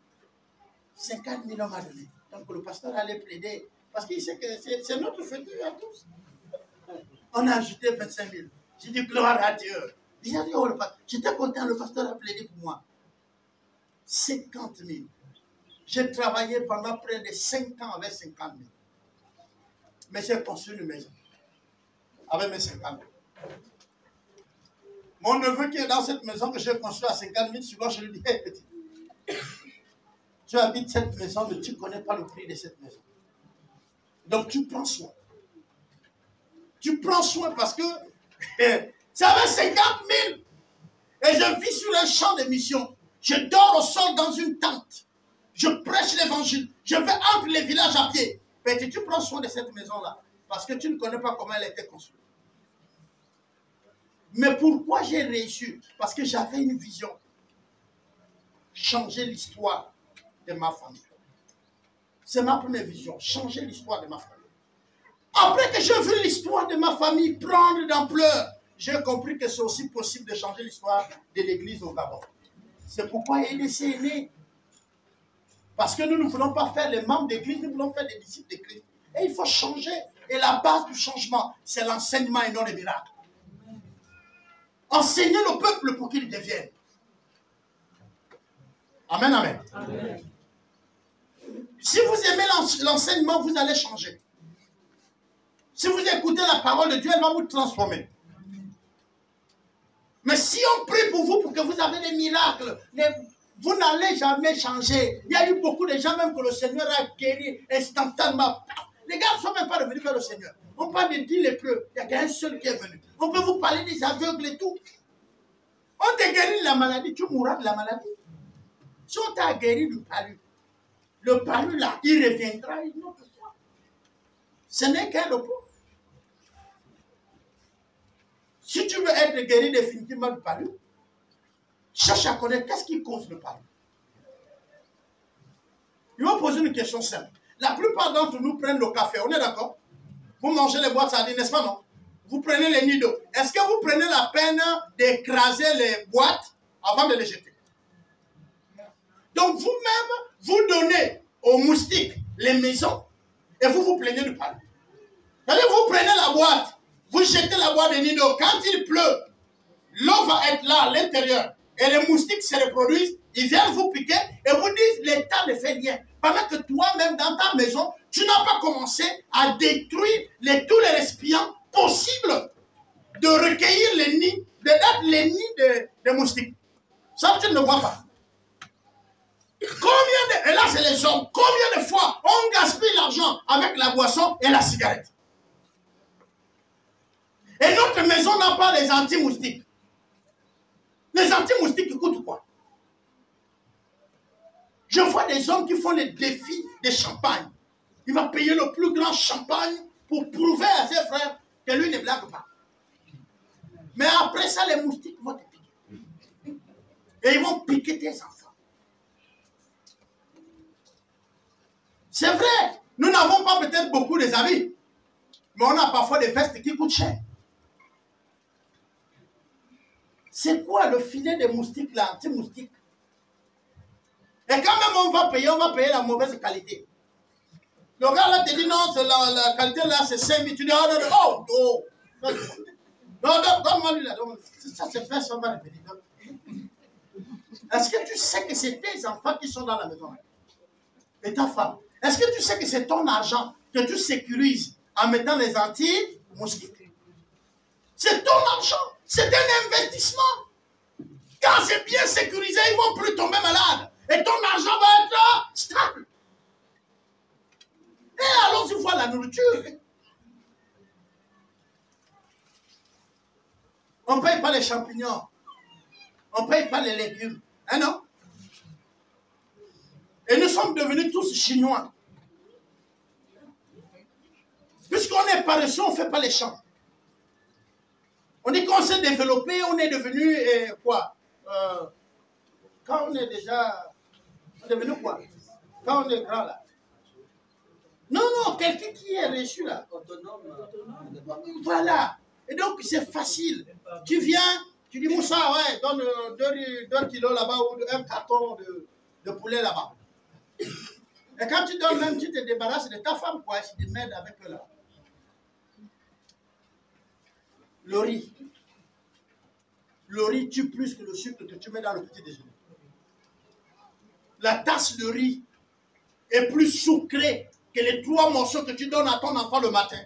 50 000 on m'a donné. Donc le pasteur allait plaider. Parce qu'il sait que c'est notre fête à tous. On a ajouté 25 000. J'ai dit, gloire à Dieu. J'étais content, le pasteur a plaidé pour moi. 50 000. J'ai travaillé pendant près de 5 ans avec 50 000. Mais j'ai construit une maison avec mes 50 000. Mon neveu qui est dans cette maison que j'ai construite à 50 000, souvent je lui dis, hey, petit, tu habites cette maison, mais tu ne connais pas le prix de cette maison. Donc tu prends soin. Tu prends soin parce que ça avait 50 000. Et je vis sur un champ de mission. Je dors au sol dans une tente. Je prêche l'évangile. Je vais entre les villages à pied. Mais tu prends soin de cette maison-là. Parce que tu ne connais pas comment elle a été construite. Mais pourquoi j'ai réussi? Parce que j'avais une vision. Changer l'histoire de ma famille. C'est ma première vision. Changer l'histoire de ma famille. Après que j'ai vu l'histoire de ma famille prendre d'ampleur, j'ai compris que c'est aussi possible de changer l'histoire de l'église au Gabon. C'est pourquoi EDC est né. Parce que nous ne voulons pas faire les membres d'église, nous voulons faire des disciples d'église. Et il faut changer. Et la base du changement, c'est l'enseignement et non les miracles. Enseigner le peuple pour qu'il devienne. Amen, amen. Amen. Si vous aimez l'enseignement, vous allez changer. Si vous écoutez la parole de Dieu, elle va vous transformer. Mais si on prie pour vous, pour que vous avez des miracles, vous n'allez jamais changer. Il y a eu beaucoup de gens, même que le Seigneur a guéri instantanément. Les gars ne sont même pas revenus vers le Seigneur. On parle de 10 lépreux, il n'y a qu'un seul qui est venu. On peut vous parler des aveugles et tout. On t'a guéri de la maladie, tu mourras de la maladie. Si on t'a guéri du palu, le palu là, il reviendra une autre fois. Ce n'est qu'un repos. Si tu veux être guéri définitivement du palu, cherche à connaître qu'est-ce qui cause le palu. Je vais vous poser une question simple. La plupart d'entre nous prennent le café, on est d'accord? Vous mangez les boîtes sardines, n'est-ce pas, non? Vous prenez les nids d'eau. Est-ce que vous prenez la peine d'écraser les boîtes avant de les jeter? Donc vous-même, vous donnez aux moustiques les maisons et vous vous plaignez du palu. Vous prenez la boîte, vous jetez la boîte de nids d'eau. Quand il pleut, l'eau va être là à l'intérieur et les moustiques se reproduisent, ils viennent vous piquer et vous disent l'État ne fait rien. Pendant que toi-même dans ta maison, tu n'as pas commencé à détruire tous les récipients possibles de recueillir les nids, les nids de moustiques. Ça, tu ne le vois pas. Et là, c'est les hommes. Combien de fois on gaspille l'argent avec la boisson et la cigarette? Et notre maison n'a pas les anti-moustiques. Les anti-moustiques coûtent quoi? Je vois des hommes qui font les défis de champagne. Il va payer le plus grand champagne pour prouver à ses frères que lui ne blague pas. Mais après ça, les moustiques vont te piquer. Et ils vont piquer tes enfants. C'est vrai, nous n'avons pas peut-être beaucoup des amis, mais on a parfois des vestes qui coûtent cher. C'est quoi le filet des moustiques là, anti-moustiques? Et quand même on va payer la mauvaise qualité. Le gars là te dit non, la qualité là c'est 5 000. Tu dis oh, oh, non, donne-moi lui là. Ça c'est fait, ça va le pédir. Est-ce que tu sais que c'est tes enfants qui sont dans la maison? Et ta femme? Est-ce que tu sais que c'est ton argent que tu sécurises en mettant les anti-moustiques? C'est ton argent. C'est un investissement. Quand c'est bien sécurisé, ils ne vont plus tomber malades. Et ton argent va être stable. Et allons-y voir la nourriture. On ne paye pas les champignons. On ne paye pas les légumes. Hein, non? Et nous sommes devenus tous chinois. Puisqu'on est paresseux, on ne fait pas les champs. On dit qu'on s'est développé, on est devenu quoi? Quand on est déjà... On est devenu quoi? Quand on est grand là. Non, quelqu'un qui est reçu là. Autonome. Voilà. Et donc c'est facile. Tu viens, tu dis Moussa, ouais, donne 2 kilos là-bas ou un carton de poulet là-bas. Et quand tu donnes même, tu te débarrasses de ta femme, quoi, tu te mets avec eux là. Le riz. Le riz tue plus que le sucre que tu mets dans le petit déjeuner. La tasse de riz est plus sucrée que les 3 morceaux que tu donnes à ton enfant le matin.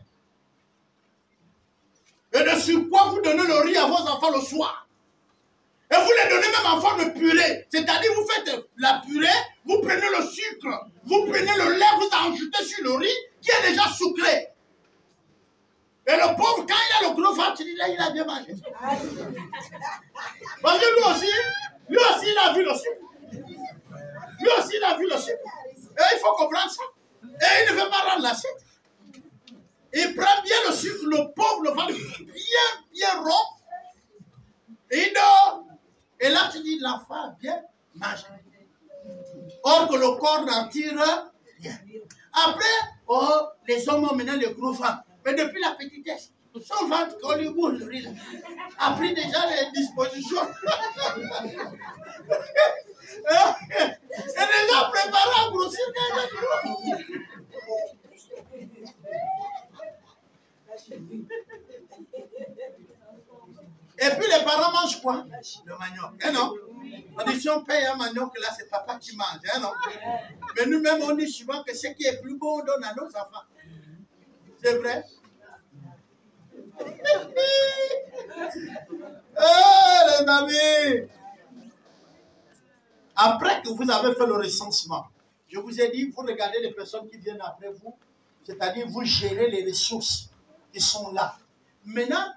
Et de surcroît, vous donnez le riz à vos enfants le soir. Et vous les donnez même en forme de purée. C'est-à-dire, vous faites la purée, vous prenez le sucre, vous prenez le lait, vous ajoutez sur le riz qui est déjà sucré. Et le pauvre, quand il a le gros ventre, tu dis là, il a bien mangé. Parce que lui aussi, il a vu le sucre. Lui aussi, il a vu le sucre. Et il faut comprendre ça. Et il ne veut pas rendre l'assiette. Il prend bien le sucre, le pauvre, le ventre bien rond. si l'enfant a bien mangé. Or que le corps n'en tire rien. Après, oh, les hommes ont maintenant le gros ventre. Mais depuis la petitesse, son ventre, quand le boule, a pris déjà les dispositions. C'est déjà préparé à grossir quand même. Et puis les parents mangent quoi? Le manioc. Eh non? On dit si on paye un manioc, là c'est papa qui mange. Eh non? Mais nous-mêmes on dit souvent que ce qui est plus beau on donne à nos enfants. C'est vrai? Oh les amis! Après que vous avez fait le recensement, je vous ai dit, vous regardez les personnes qui viennent après vous, c'est-à-dire vous gérez les ressources qui sont là. Maintenant,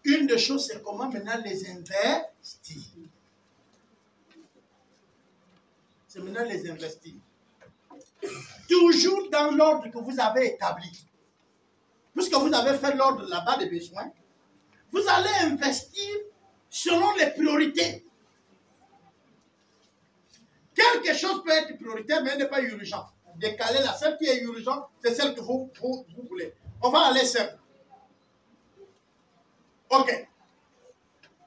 une des choses, c'est comment maintenant les investir. C'est maintenant les investir. Toujours dans l'ordre que vous avez établi. Puisque vous avez fait l'ordre là-bas des besoins, vous allez investir selon les priorités. Quelque chose peut être prioritaire, mais elle n'est pas urgent. Décaler la celle qui est urgente, c'est celle que vous voulez. On va aller simple. Ok.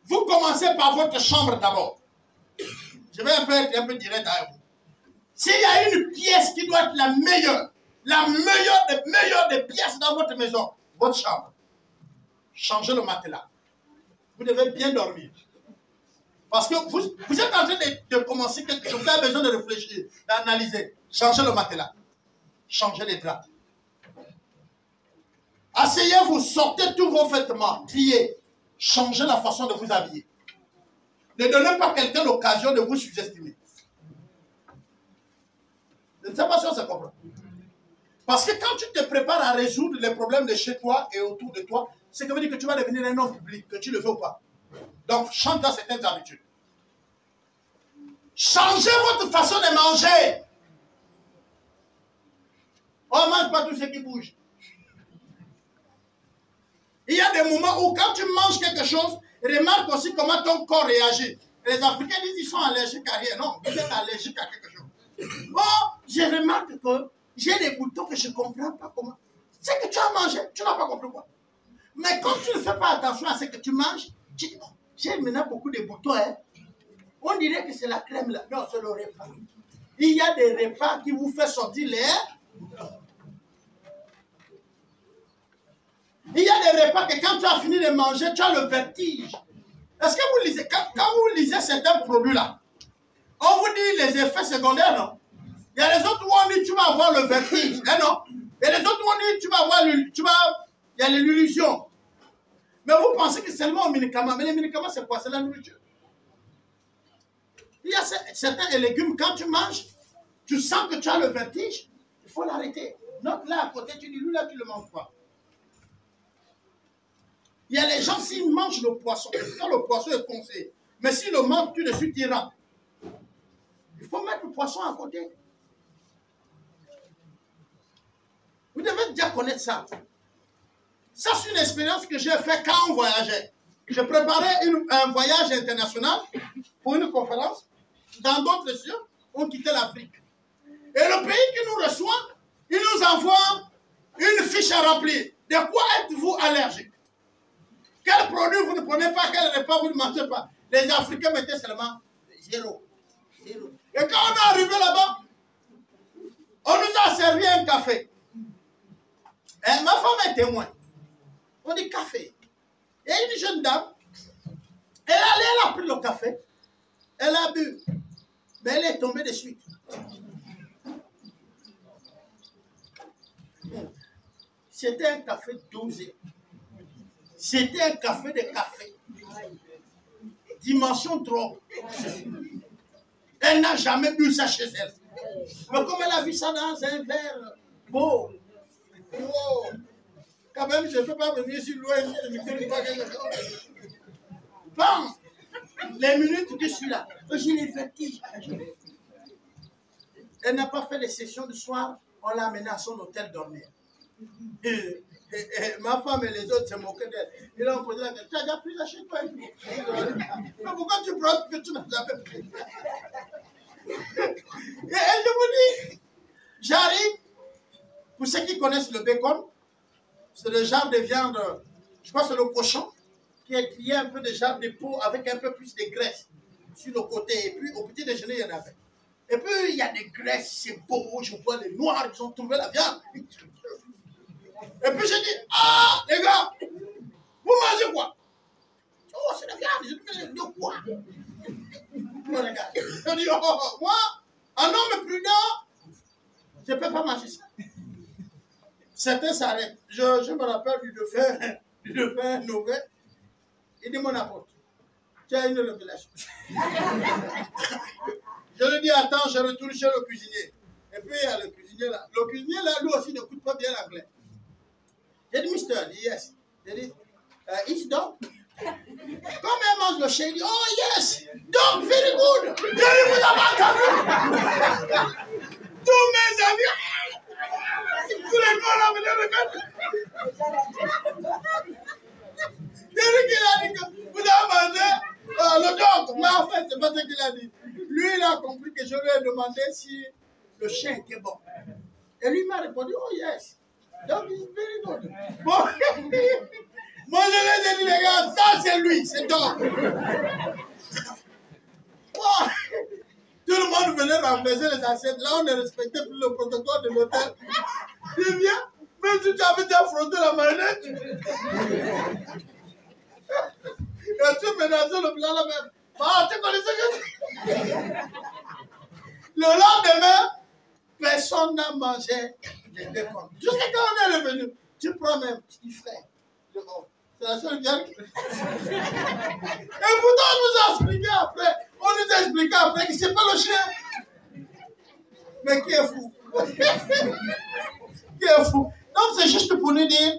Vous commencez par votre chambre d'abord. Je vais être un peu direct avec vous. S'il y a une pièce qui doit être la meilleure des pièces dans votre maison, votre chambre, changez le matelas. Vous devez bien dormir. Parce que vous êtes en train de commencer quelque chose. Vous avez besoin de réfléchir, d'analyser. Changez le matelas. Changez les draps. Asseyez-vous, sortez tous vos vêtements, triez. Changez la façon de vous habiller. Ne donnez pas à quelqu'un l'occasion de vous sous-estimer. Je ne sais pas si on se comprend. Parce que quand tu te prépares à résoudre les problèmes de chez toi et autour de toi, c'est que veut dire que tu vas devenir un homme public, que tu le veux ou pas. Donc, change dans certaines habitudes. Changez votre façon de manger. On ne mange pas tout ce qui bouge. Il y a des moments où quand tu manges quelque chose, remarque aussi comment ton corps réagit. Les Africains disent qu'ils sont allergiques à rien. Non, vous êtes allergique à quelque chose. Oh, je remarque que j'ai des boutons que je ne comprends pas comment. C'est que tu as mangé, tu n'as pas compris quoi. Mais quand tu ne fais pas attention à ce que tu manges, tu dis, oh, j'ai maintenant beaucoup de boutons. Hein. On dirait que c'est la crème là. Non, c'est le repas. Il y a des repas qui vous font sortir les boutons. Il y a des repas que quand tu as fini de manger, tu as le vertige. Est-ce que vous lisez, quand vous lisez certains produits là, on vous dit les effets secondaires, non? Il y a les autres où on dit tu vas avoir le vertige, hein, non? Il y a les autres où on dit tu vas avoir il y a l'illusion. Mais vous pensez que c'est seulement aux médicaments. Mais les médicaments, c'est quoi? C'est la nourriture. Il y a certains légumes, quand tu manges, tu sens que tu as le vertige, il faut l'arrêter. Donc là, à côté, tu dis, lui là, tu ne le manges pas. Il y a les gens, s'ils mangent le poisson, quand le poisson est conseillé, mais s'ils le mangent, tu le suis tyran. Il faut mettre le poisson à côté. Vous devez déjà connaître ça. Ça, c'est une expérience que j'ai faite quand on voyageait. Je préparais un voyage international pour une conférence. Dans d'autres cieux, on quittait l'Afrique. Et le pays qui nous reçoit, il nous envoie une fiche à remplir. De quoi êtes-vous allergique? Quel produit vous ne prenez pas, quel repas vous ne mangez pas? Les Africains mettaient seulement 0. Et quand on est arrivé là-bas, on nous a servi un café. Et ma femme est témoin. On dit café. Et une jeune dame, elle a pris le café, elle a bu, mais elle est tombée de suite. C'était un café dosé. C'était un café de café. Dimension trop. Elle n'a jamais bu ça chez elle. Mais comme elle a vu ça dans un verre beau, quand même, je ne peux pas venir sur loin. Bon, les minutes que je suis là, j'ai les vertiges. Elle n'a pas fait les sessions du soir, on l'a amenée à son hôtel dormir. Et ma femme et les autres se moquaient d'elle. Ils ont posé la question, tu as déjà pris ça chez toi? Mais pourquoi tu prends que tu n'as jamais pris? Et je vous dis, j'arrive, pour ceux qui connaissent le bacon, c'est le genre de viande, je crois que c'est le cochon, qui est un peu de genre de peau avec un peu plus de graisse sur le côté. Et puis au petit déjeuner, il y en avait. Et puis il y a des graisses, c'est beau, je vois les noirs, ils ont trouvé la viande. Et puis j'ai dit, ah les gars, vous mangez quoi? Oh, c'est la viande. Je dis, mais de quoi? Je dis, oh, moi, un homme prudent, je ne peux pas manger ça. Certains s'arrêtent. Je me rappelle du défunt Nové. Il dit, mon apôtre, tu as une révélation. Je lui dis, attends, je retourne chez le cuisinier. Et puis, il y a le cuisinier là. Le cuisinier là, lui aussi, n'écoute pas bien l'anglais. J'ai dit, Mister, yes. J'ai dit, it's dog. Comme elle mange le chien, il dit, oh yes, dog, very good. J'ai dit, vous avez entendu? Tous mes amis, tous les gars là venaient regarder. J'ai dit qu'il a dit que vous avez mangé le dog. Mais en fait, c'est pas ce qu'il a dit. Lui, il a compris que je lui ai demandé si le chien était bon. Et lui m'a répondu, oh yes, dog is very good. Bon, moi je lui ai dit, les gars, ça c'est lui, c'est dog. Bon, tout le monde venait remplacer les assiettes. Là, on ne respectait plus le protocole de l'hôtel. Il vient, même si tu avais déjà frotté la manette. Et tu menaçais le plat là-même. Ah, tu connaissais que le lendemain, personne n'a mangé les bacon. Jusqu'à quand on est revenu, tu prends un petit frère. C'est la seule viande qui... Et pourtant, on nous a expliqué après. On nous a expliqué après que c'est pas le chien. Mais qui est fou? Qui est fou? Donc, c'est juste pour nous dire,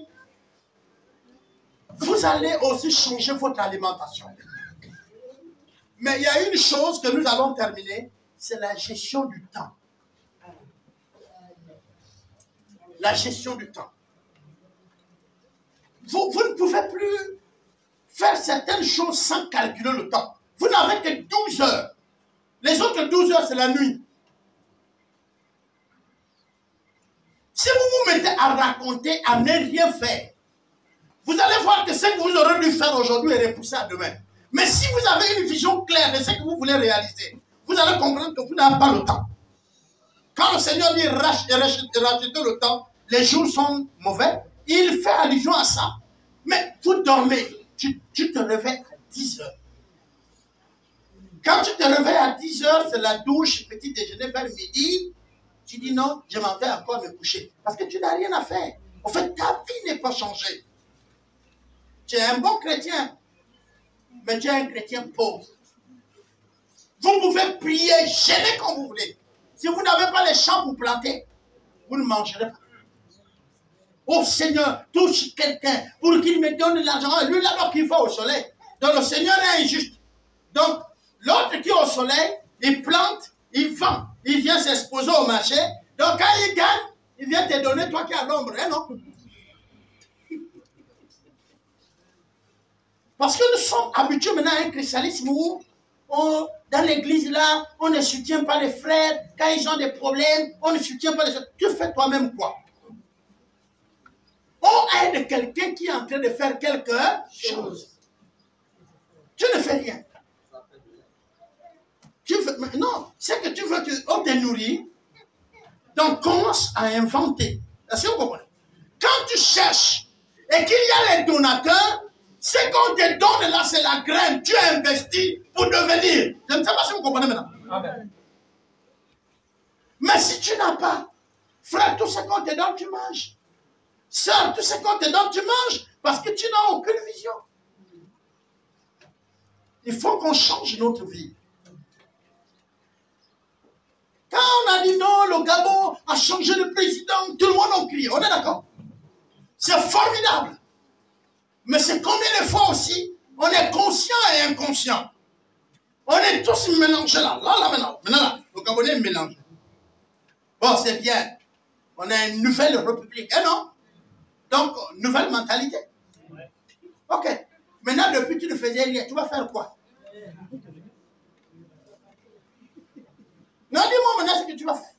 vous allez aussi changer votre alimentation. Mais il y a une chose que nous allons terminer, c'est la gestion du temps. La gestion du temps. Vous ne pouvez plus faire certaines choses sans calculer le temps. Vous n'avez que 12 heures. Les autres 12 heures, c'est la nuit. Si vous vous mettez à raconter, à ne rien faire, vous allez voir que ce que vous aurez dû faire aujourd'hui est repoussé à demain. Mais si vous avez une vision claire de ce que vous voulez réaliser, vous allez comprendre que vous n'avez pas le temps. Quand le Seigneur dit racheter le temps, les jours sont mauvais, il fait allusion à ça. Mais vous dormez, tu te réveilles à 10 heures. Quand tu te réveilles à 10 heures, c'est la douche, petit déjeuner vers midi, tu dis non, je m'en vais encore me coucher. Parce que tu n'as rien à faire. En fait, ta vie n'est pas changée. Tu es un bon chrétien, mais tu es un chrétien pauvre. Vous pouvez prier, gêner comme vous voulez. Si vous n'avez pas les champs pour planter, vous ne mangerez pas. Oh Seigneur, touche quelqu'un pour qu'il me donne de l'argent. Lui là-bas qui va au soleil. Donc le Seigneur est injuste. Donc l'autre qui est au soleil, il plante, il vend. Il vient s'exposer au marché. Donc quand il gagne, il vient te donner toi qui es à l'ombre. Hein, non? Parce que nous sommes habitués maintenant à un christianisme où dans l'église là, on ne soutient pas les frères. Quand ils ont des problèmes, on ne soutient pas les frères. Tu fais toi-même quoi? On aide quelqu'un qui est en train de faire quelque chose. Tu ne fais rien. Non, c'est que tu veux qu'on te nourrit. Donc commence à inventer. Est-ce que vous comprenez? Quand tu cherches et qu'il y a les donateurs, ce qu'on te donne là, c'est la graine. Tu as investi pour devenir. Je ne sais pas si vous comprenez maintenant. Amen. Mais si tu n'as pas, frère, tout ce qu'on te donne, tu manges. Sœur, tout ce qu'on te donne, tu manges. Parce que tu n'as aucune vision. Il faut qu'on change notre vie. Quand on a dit non, le Gabon a changé de président, tout le monde a crié. On est d'accord? C'est formidable. Mais c'est combien de fois aussi, on est conscient et inconscient. On est tous mélangés là. Maintenant, le Gabonais est mélangé. Bon, c'est bien. On a une nouvelle république. Eh non? Donc, nouvelle mentalité. Ok. Maintenant, depuis que tu ne faisais rien, tu vas faire quoi? Non, dis-moi maintenant ce que tu vas faire.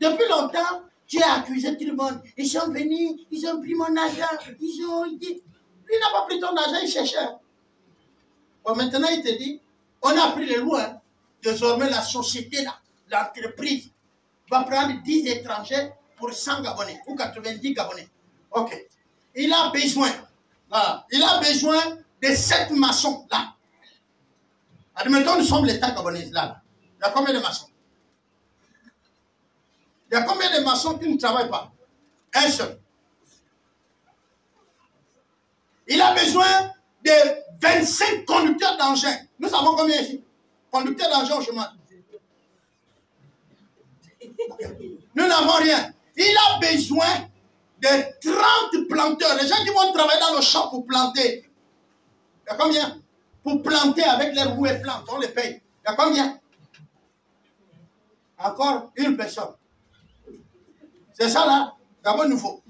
Depuis longtemps, tu as accusé tout le monde. Ils sont venus, ils ont pris mon argent, ils ont dit. Lui n'a pas pris ton argent, il cherchait. Bon, maintenant, il te dit, on a pris les lois. Désormais, la société, l'entreprise, va prendre 10 étrangers pour 100 Gabonais ou 90 Gabonais. Ok. Il a besoin, voilà, il a besoin de 7 maçons là. Admettons, nous sommes l'État gabonais là. Il y a combien de maçons? Il y a combien de maçons qui ne travaillent pas? Un seul. Il a besoin de 25 conducteurs d'engins. Nous savons combien ici? Conducteurs d'engins au chemin. Nous n'avons rien. Il a besoin de 30 planteurs. Les gens qui vont travailler dans le champ pour planter. Il y a combien? Pour planter avec les roues et plantes, on les paye. Il y a combien? Encore une personne. C'est ça là, Gabon nouveau.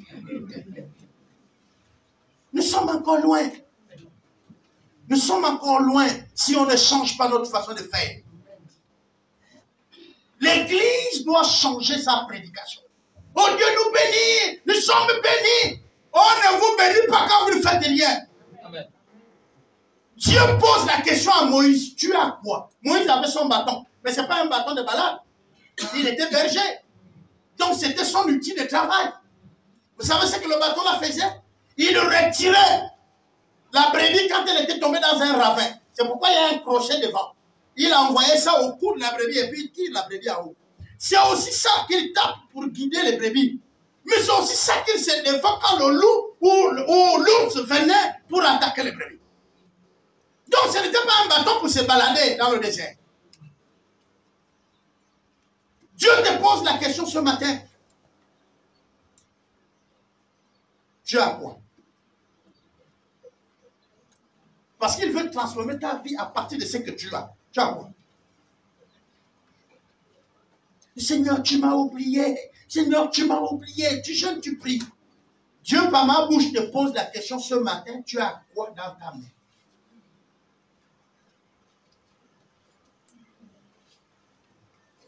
Nous sommes encore loin. Nous sommes encore loin si on ne change pas notre façon de faire. L'Église doit changer sa prédication. Oh Dieu nous bénit, nous sommes bénis. On ne vous bénit pas quand vous ne faites rien. Amen. Dieu pose la question à Moïse, tu as quoi? Moïse avait son bâton, mais ce n'est pas un bâton de balade. Il était berger. Donc c'était son outil de travail. Vous savez ce que le bâton là faisait? Il retirait la brebis quand elle était tombée dans un ravin. C'est pourquoi il y a un crochet devant. Il envoyait ça au cou de la brebis et puis il tire la brebis en haut. C'est aussi ça qu'il tape pour guider les brebis. Mais c'est aussi ça qu'il se défend quand le loup ou l'ours venait pour attaquer les brebis. Donc ce n'était pas un bâton pour se balader dans le désert. Dieu te pose la question ce matin. Tu as quoi? Parce qu'il veut transformer ta vie à partir de ce que tu as. Tu as quoi? Seigneur, tu m'as oublié. Seigneur, tu m'as oublié. Tu jeûnes, tu pries. Dieu, par ma bouche, te pose la question ce matin. Tu as quoi dans ta main?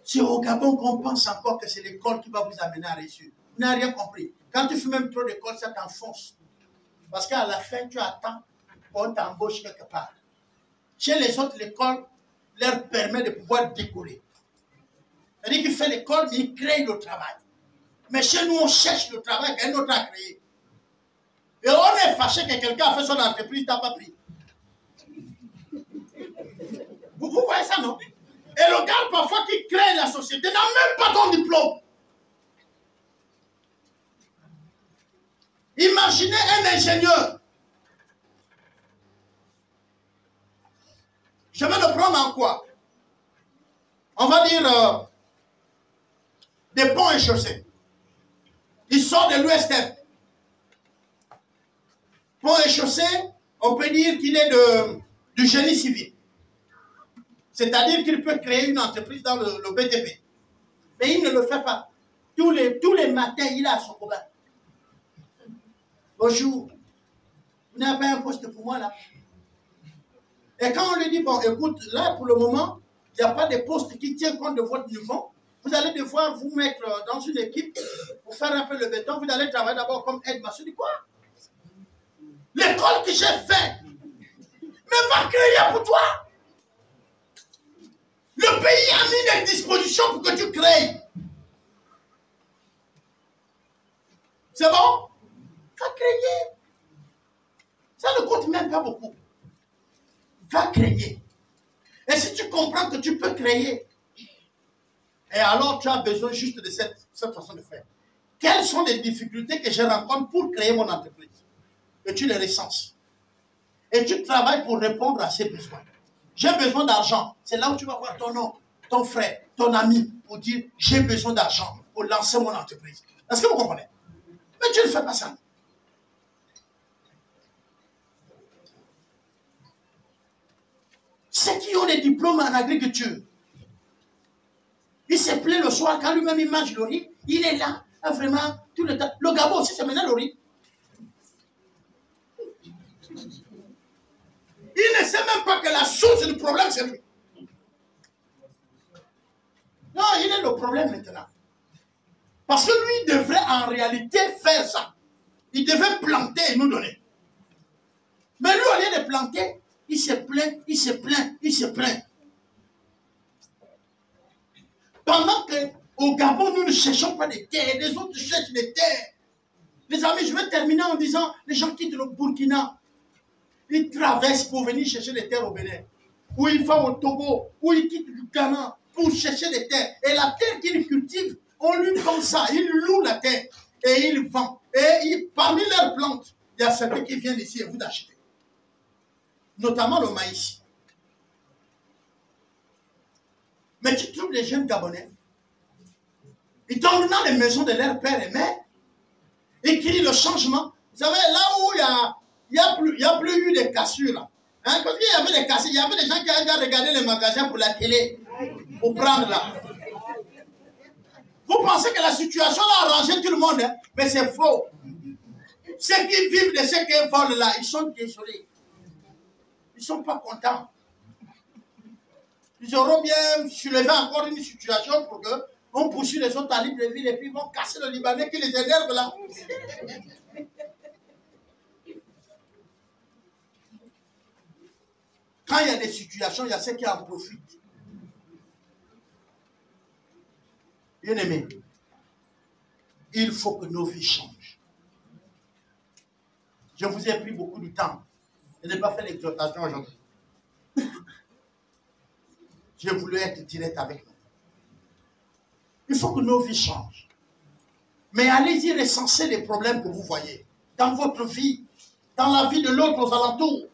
C'est au Gabon qu'on pense encore que c'est l'école qui va vous amener à réussir. Vous n'avez rien compris. Quand tu fais même trop d'école, ça t'enfonce. Parce qu'à la fin, tu attends qu'on t'embauche quelque part. Chez les autres, l'école leur permet de pouvoir décoller. C'est-à-dire qu'il fait l'école, mais il crée le travail. Mais chez nous, on cherche le travail qu'un autre a créé. Et on est fâché que quelqu'un a fait son entreprise, il t'a pas pris. Vous voyez ça, non? Et le gars, parfois, qui crée la société, n'a même pas ton diplôme. Imaginez un ingénieur. Je vais le prendre en quoi? On va dire des ponts et chaussées. Il sort de l'USM. Pont et chaussées, on peut dire qu'il est du génie civil. C'est-à-dire qu'il peut créer une entreprise dans le BTP. Mais il ne le fait pas. Tous les matins, il a son combat. Bonjour, vous n'avez pas un poste pour moi là? Et quand on lui dit, bon, écoute, là pour le moment, il n'y a pas de poste qui tient compte de votre niveau, vous allez devoir vous mettre dans une équipe pour faire un peu le béton, vous allez travailler d'abord comme aide-maçon. Je dis quoi? L'école que j'ai faite, mais va créer pour toi. Le pays a mis des dispositions pour que tu crées. C'est bon? Va créer. Ça ne coûte même pas beaucoup. Va créer. Et si tu comprends que tu peux créer, et alors tu as besoin juste de cette façon de faire. Quelles sont les difficultés que je rencontre pour créer mon entreprise? Et tu les recenses. Et tu travailles pour répondre à ces besoins. J'ai besoin d'argent. C'est là où tu vas voir ton oncle, ton frère, ton ami, pour dire j'ai besoin d'argent pour lancer mon entreprise. Est-ce que vous comprenez? Mais tu ne fais pas ça. Ceux qui ont des diplômes en agriculture, il se plaît le soir quand lui-même il mange le riz, il est là, vraiment, tout le temps. Le Gabon aussi, c'est maintenant le riz. Il ne sait même pas que la source du problème, c'est lui. Non, il est le problème maintenant. Parce que lui devrait en réalité faire ça. Il devait planter et nous donner. Mais lui, au lieu de planter, il se plaint, il se plaint, il se plaint. Pendant qu'au Gabon, nous ne cherchons pas des terres, les autres cherchent des terres. Les amis, je vais terminer en disant, les gens quittent le Burkina. Ils traversent pour venir chercher des terres au Bénin. Ou ils vont au Togo, ou ils quittent le Ghana pour chercher des terres. Et la terre qu'ils cultivent, on lui vend ça. Ils louent la terre et ils vendent. Et parmi leurs plantes, il y a certains qui viennent ici et vous acheter. Notamment le maïs. Mais tu trouves les jeunes Gabonais, ils tombent dans les maisons de leurs pères et mères, ils crient le changement. Vous savez, là où il n'y a plus eu de cassures, là. Hein, quand il y avait des cassures, il y avait des gens qui avaient regardé les magasins pour la télé, pour prendre là. Vous pensez que la situation a arrangé tout le monde, hein? Mais c'est faux. Ceux qui vivent de ce qu'ils volent là, ils sont désolés. Ils ne sont pas contents. Ils auront bien soulevé encore une situation pour qu'on poursuit les autres à Libreville et puis ils vont casser le Libanais qui les énerve là. Quand il y a des situations, il y a ceux qui en profitent. Bien aimé, il faut que nos vies changent. Je vous ai pris beaucoup de temps. Je n'ai pas fait l'exhortation aujourd'hui. J'ai voulu être direct avec nous. Il faut que nos vies changent. Mais allez-y recenser les problèmes que vous voyez dans votre vie, dans la vie de l'autre aux alentours,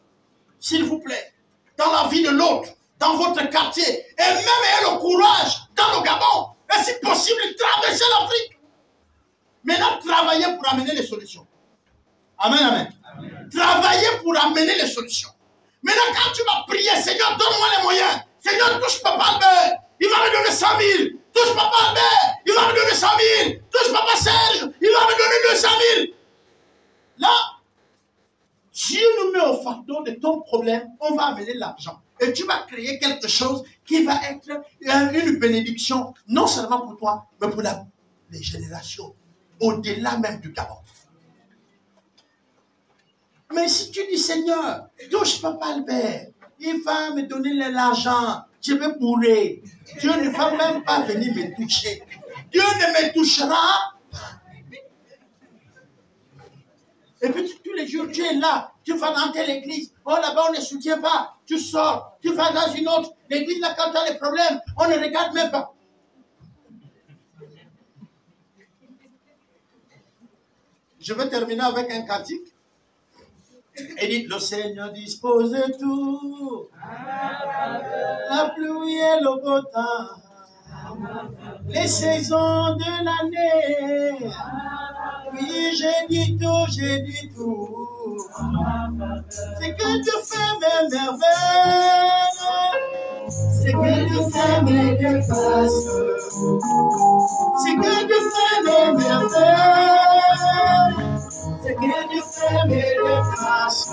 s'il vous plaît, dans la vie de l'autre, dans votre quartier, et même ayez le courage dans le Gabon, et si possible, traverser l'Afrique. Maintenant, travaillez pour amener les solutions. Amen, amen. Amen. Travaillez pour amener les solutions. Maintenant, quand tu vas prier, Seigneur, donne-moi les moyens. Seigneur, touche Papa Albert, il va me donner 100 000. Touche Papa Albert, il va me donner 100 000. Touche Papa Serge, il va me donner 200 000. Là, Dieu nous met au fardeau de ton problème, on va amener l'argent. Et tu vas créer quelque chose qui va être une bénédiction, non seulement pour toi, mais pour les générations, au-delà même du Gabon. Mais si tu dis, Seigneur, touche Papa Albert, il va me donner l'argent, je vais mourir. Dieu ne va même pas venir me toucher. Dieu ne me touchera pas. Et puis tous les jours, tu es là, tu vas dans telle église. Oh, là-bas, on ne soutient pas. Tu sors, tu vas dans une autre. L'église, là, quand tu as des problèmes, on ne regarde même pas. Je vais terminer avec un cantique. Et dit, le Seigneur dispose de tout. La pluie et le beau temps. Les saisons de l'année. Oui, j'ai dit tout, j'ai dit tout. C'est que Dieu fait mes merveilles. C'est que Dieu fait mes grâces. C'est que Dieu fait mes merveilles. C'est que Dieu fait mes grâces.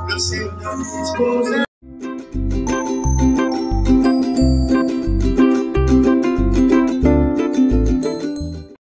Le Seigneur dispose.